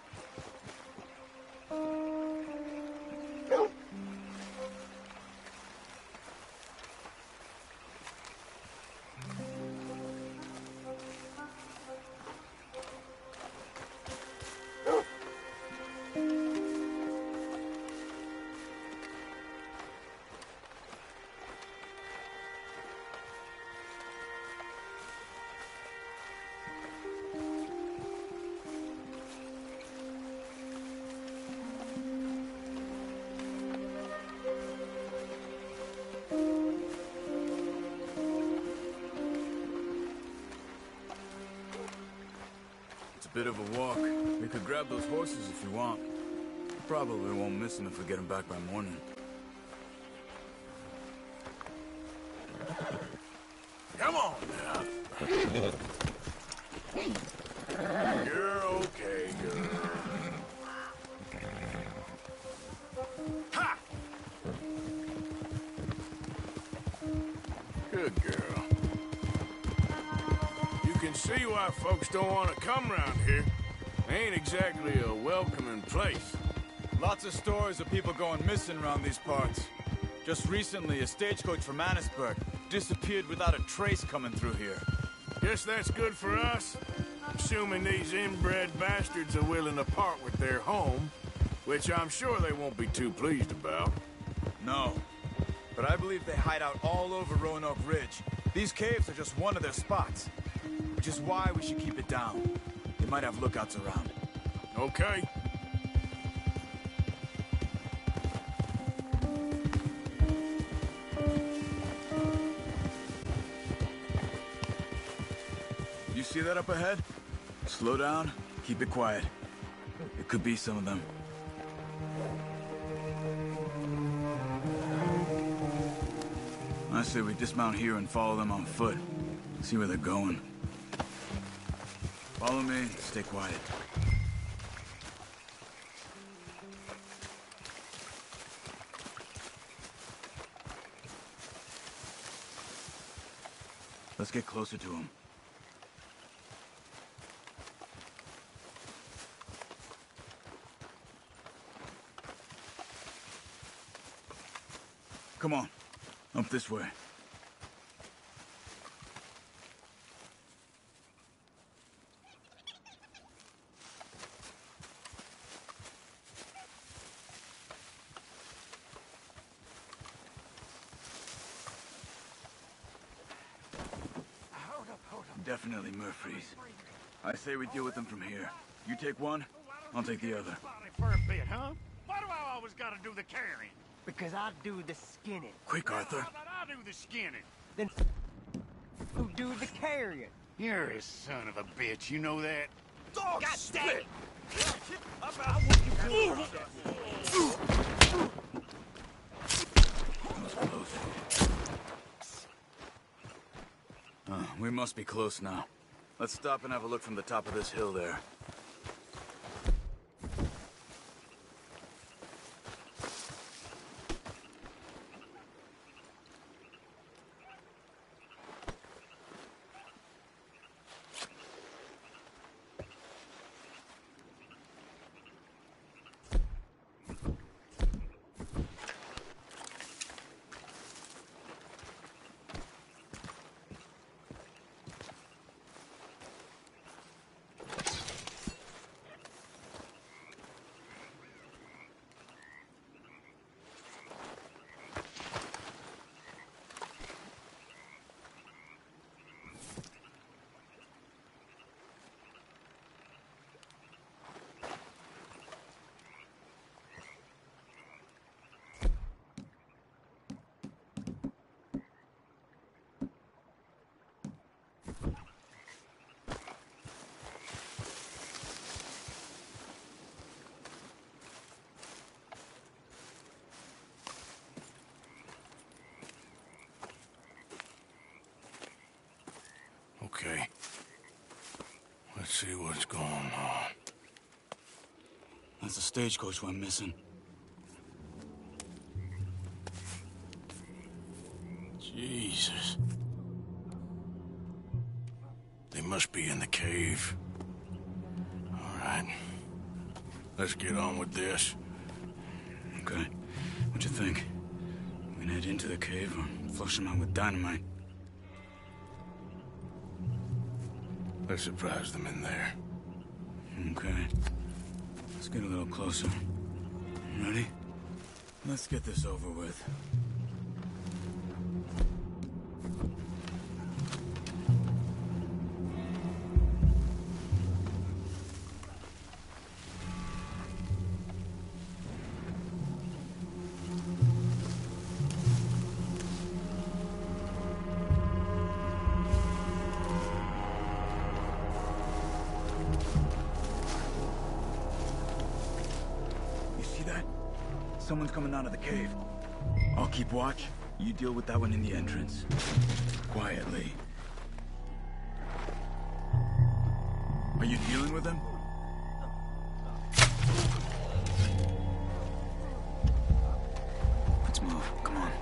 Bit of a walk. We could grab those horses if you want. Probably won't miss them if we get them back by morning. Come on now. You're okay, girl. Ha! Good girl. You can see why folks don't want to come around here. Ain't exactly a welcoming place. Lots of stories of people going missing around these parts. Just recently, a stagecoach from Annisburg disappeared without a trace coming through here. Guess that's good for us. Assuming these inbred bastards are willing to part with their home, which I'm sure they won't be too pleased about. No. But I believe they hide out all over Roanoke Ridge. These caves are just one of their spots. Which is why we should keep it down. They might have lookouts around. Okay. You see that up ahead? Slow down, keep it quiet. It could be some of them. I say we dismount here and follow them on foot. See where they're going. Follow me, stay quiet. Let's get closer to him. Come on, up this way. definitely Murphy's. I say we deal with them from here. You take one, I'll take the other. For a bit, huh? Why do I always gotta do the carrying? Because I do the skinning. Quick, Arthur. How about I do the skinning? Then who do the carrying? You're a son of a bitch, you know that? Dog God spit! About what you do. We must be close now. Let's stop and have a look from the top of this hill there. Okay. Let's see what's going on. That's the stagecoach we're missing. Jesus. They must be in the cave. All right. Let's get on with this. Okay. What you think? We can head into the cave or flush them out with dynamite. Let's surprise them in there. Okay. Let's get a little closer. Ready? Let's get this over with. Someone's coming out of the cave. I'll keep watch. You deal with that one in the entrance. Quietly. Are you dealing with him? Let's move. Come on.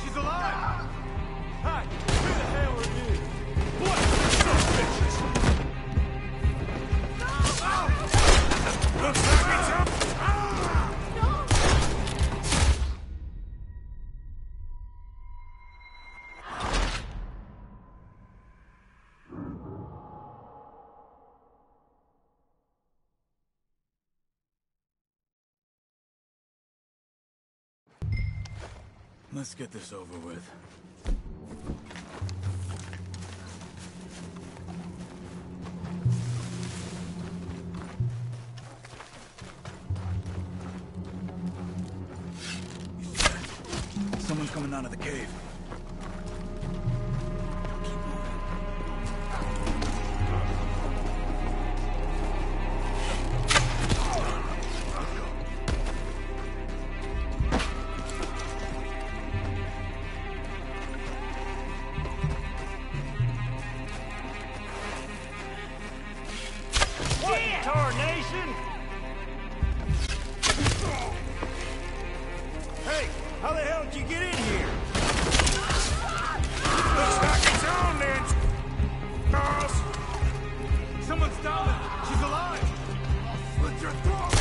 She's alive! Hi! Who the hell are you? What? Bitches! Looks like it's up! Let's get this over with. Someone's coming out of the cave. Hey, how the hell did you get in here? Looks like it's on then, Charles. Someone's down there. She's alive. I'll slit your throat.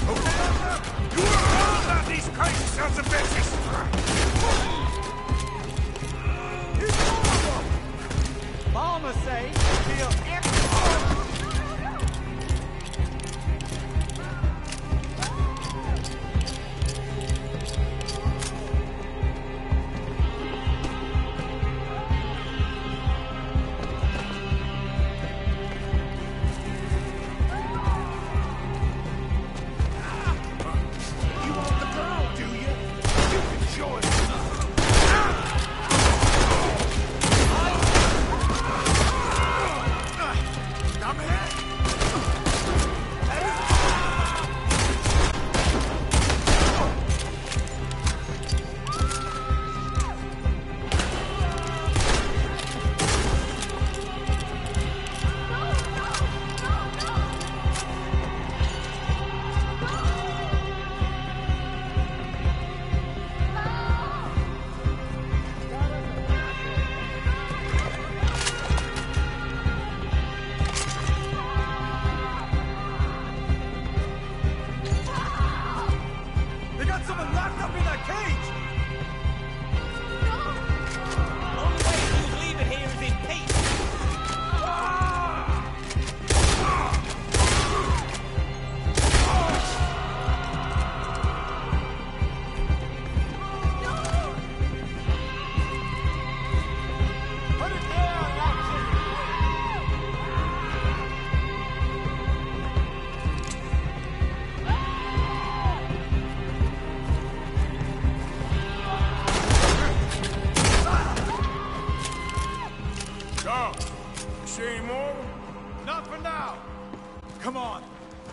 Okay, you are all about these crazy sons of bitches. Here's more of them. Mama say, feel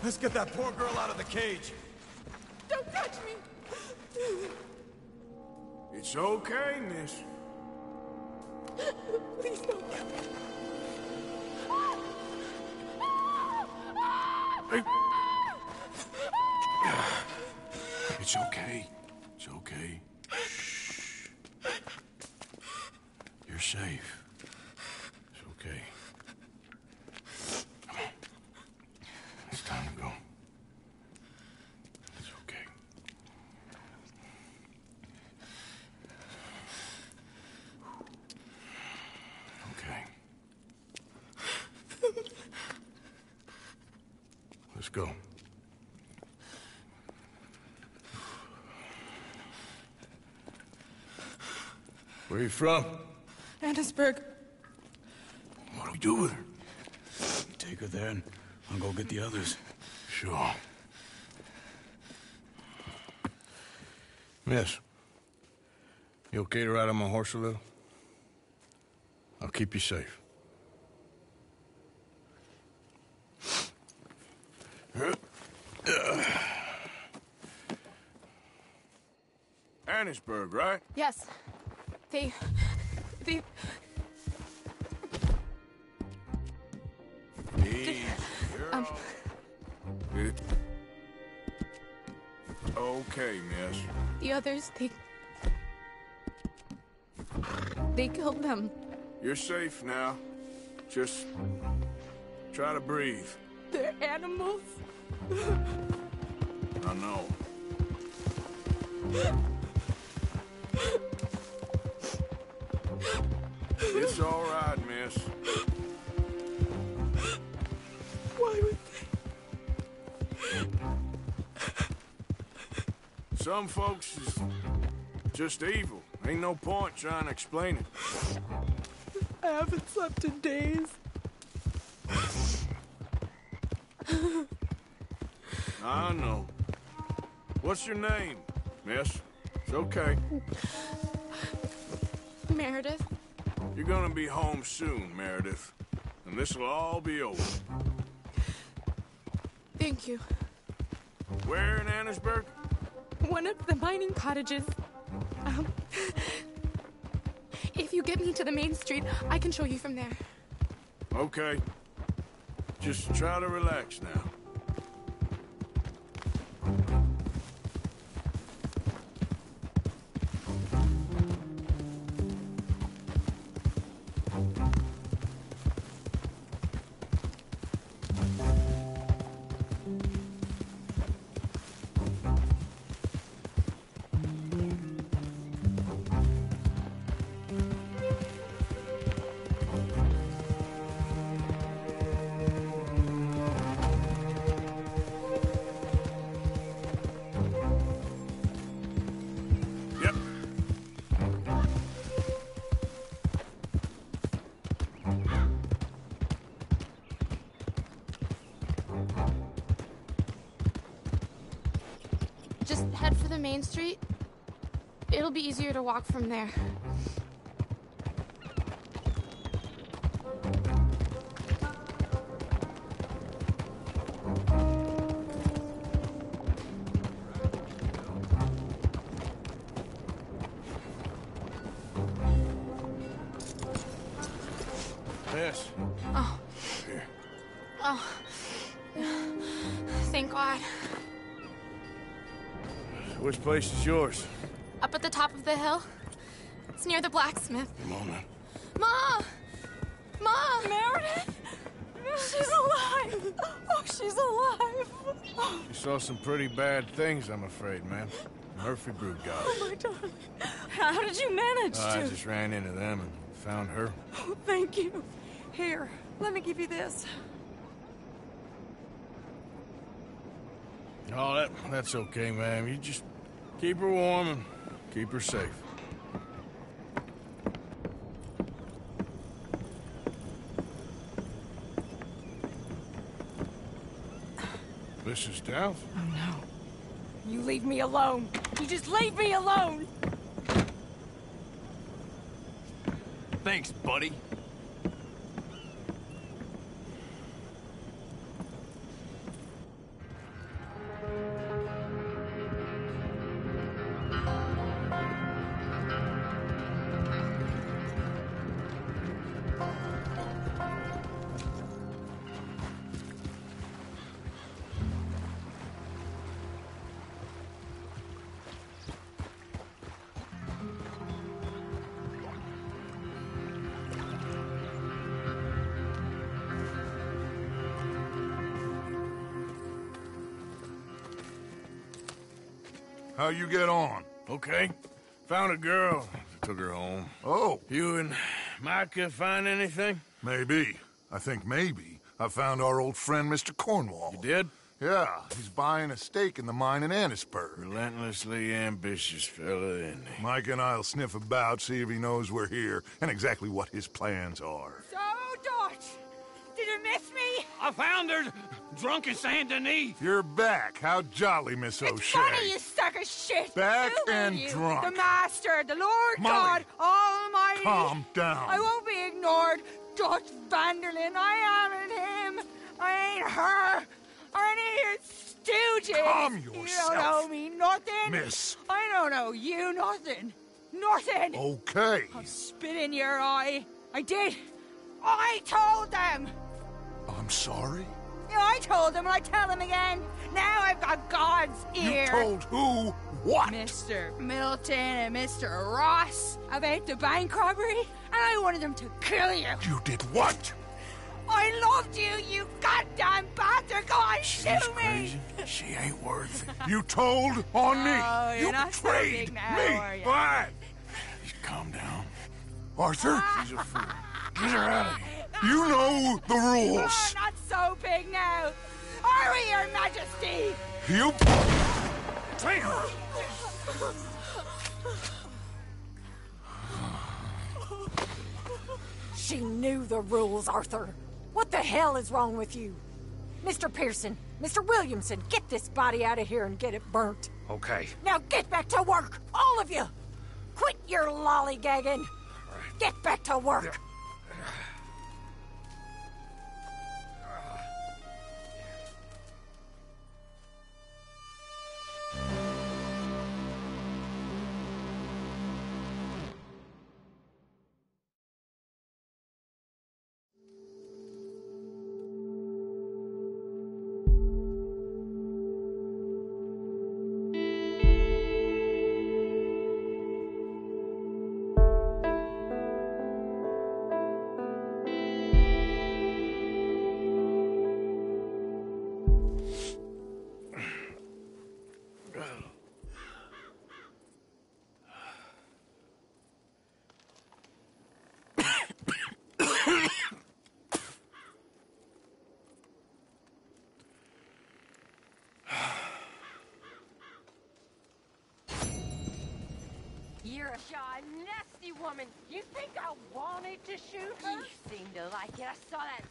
Let's get that poor girl out of the cage. Don't touch me! It's okay, miss. Please don't kill me. It's okay. It's okay. Shh. You're safe. It's okay. Come on. It's time to go. It's okay. Okay. Let's go. Where are you from? Annesburg. What do we do with her? Take her there and I'll go get the others. Sure. Miss, you okay to ride on my horse a little? I'll keep you safe. Annesburg, right? Yes. The... Easy, girl. okay, miss. The others, they killed them. You're safe now. Just try to breathe. They're animals. I know. It's all right, miss. Why would they? Some folks is just evil. Ain't no point trying to explain it. I haven't slept in days. I know. What's your name, miss? It's okay. Meredith. You're gonna be home soon, Meredith. And this'll all be over. Thank you. Where in Annisburg? One of the mining cottages. If you get me to the main street, I can show you from there. Okay. Just try to relax now. Just head for the main street. It'll be easier to walk from there. Yes. Oh. Here. Oh. Thank God. Which place is yours? Up at the top of the hill. It's near the blacksmith. Come on now. Ma! Ma! Meredith! She's alive! Oh, she's alive! You saw some pretty bad things, I'm afraid, man. Murphy Brood got Oh, my darling. How did you manage to? I just ran into them and found her. Oh, thank you. Here, let me give you this. Oh, that's okay, ma'am. You just keep her warm and keep her safe. Mrs. Downs? Oh, no. You leave me alone. You just leave me alone. Thanks, buddy. How you get on? Okay. Found a girl. Took her home. Oh. You and Micah find anything? Maybe. I think maybe. I found our old friend, Mr. Cornwall. You did? Yeah. He's buying a stake in the mine in Annisburg. Relentlessly ambitious fella, isn't he? Mike and I'll sniff about, see if he knows we're here, and exactly what his plans are. So, Dutch, did you miss me? I found her drunk in Saint Denis. You're back. How jolly, Miss O'Shea. It's funny, you sack of shit. Back Who and are you? drunk. The Master, the Lord Molly, God Almighty. calm down. I won't be ignored. Dutch Vanderlyn, I am in him. I ain't her. Or any of your stooges. Calm You yourself. don't owe me nothing. Miss. I don't owe you nothing. Nothing. Okay. I'll spit in your eye. I did. I told them. I'm sorry? Yeah, I told him and I tell him again. Now I've got God's ear. You told who what? Mr. Milton and Mr. Ross about the bank robbery, and I wanted them to kill you. You did what? I loved you, you goddamn bastard! Go on, shoot me! Crazy. She ain't worth it. You told on me. Oh, you're You not so betrayed big now, me. are you? What? Just calm down. Arthur? She's a fool. Get her out of here. You know the rules. Oh, not so big now. Are we, Your Majesty? You... She knew the rules, Arthur. What the hell is wrong with you? Mr. Pearson, Mr. Williamson, get this body out of here and get it burnt. Okay. Now get back to work, all of you! Quit your lollygagging! Get back to work! You're a shy, nasty woman. You think I wanted to shoot her? You seem to like it. I saw that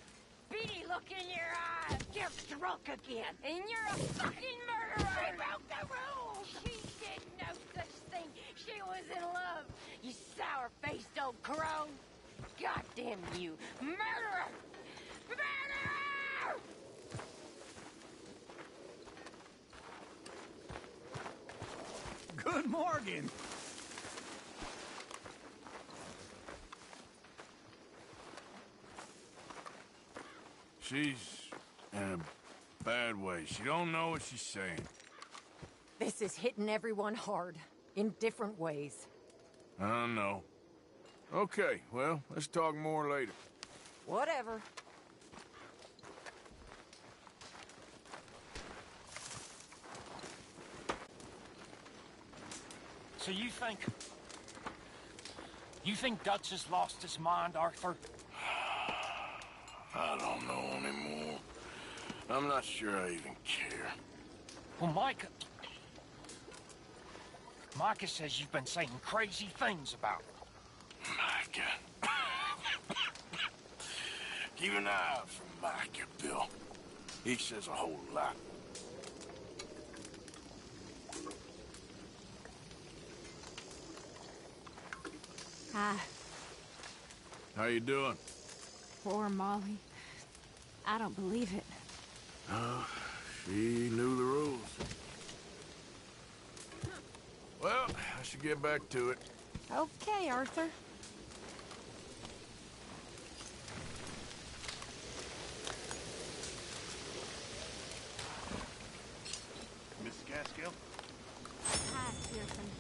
beady look in your eyes. You're drunk again. And you're a fucking murderer. She broke the rules. She did no such thing. She was in love. You sour-faced old crone. Goddamn you. Murderer! Murderer! Good morning. She's in a bad way. She don't know what she's saying. This is hitting everyone hard, in different ways. I don't know. Okay, well, let's talk more later. Whatever. So you think Dutch has lost his mind, Arthur? I don't know anymore. I'm not sure I even care. Well, Micah says you've been saying crazy things about him. Micah. Keep an eye out for Micah, Bill. He says a whole lot. Hi. How you doing? Poor Molly. I don't believe it. Oh, she knew the rules. Well, I should get back to it. Okay, Arthur. Mrs. Gaskill? Hi, Pearson.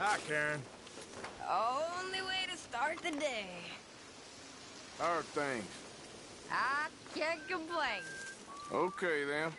Hi, Karen. Only way to start the day. How are things? I can't complain. Okay, then.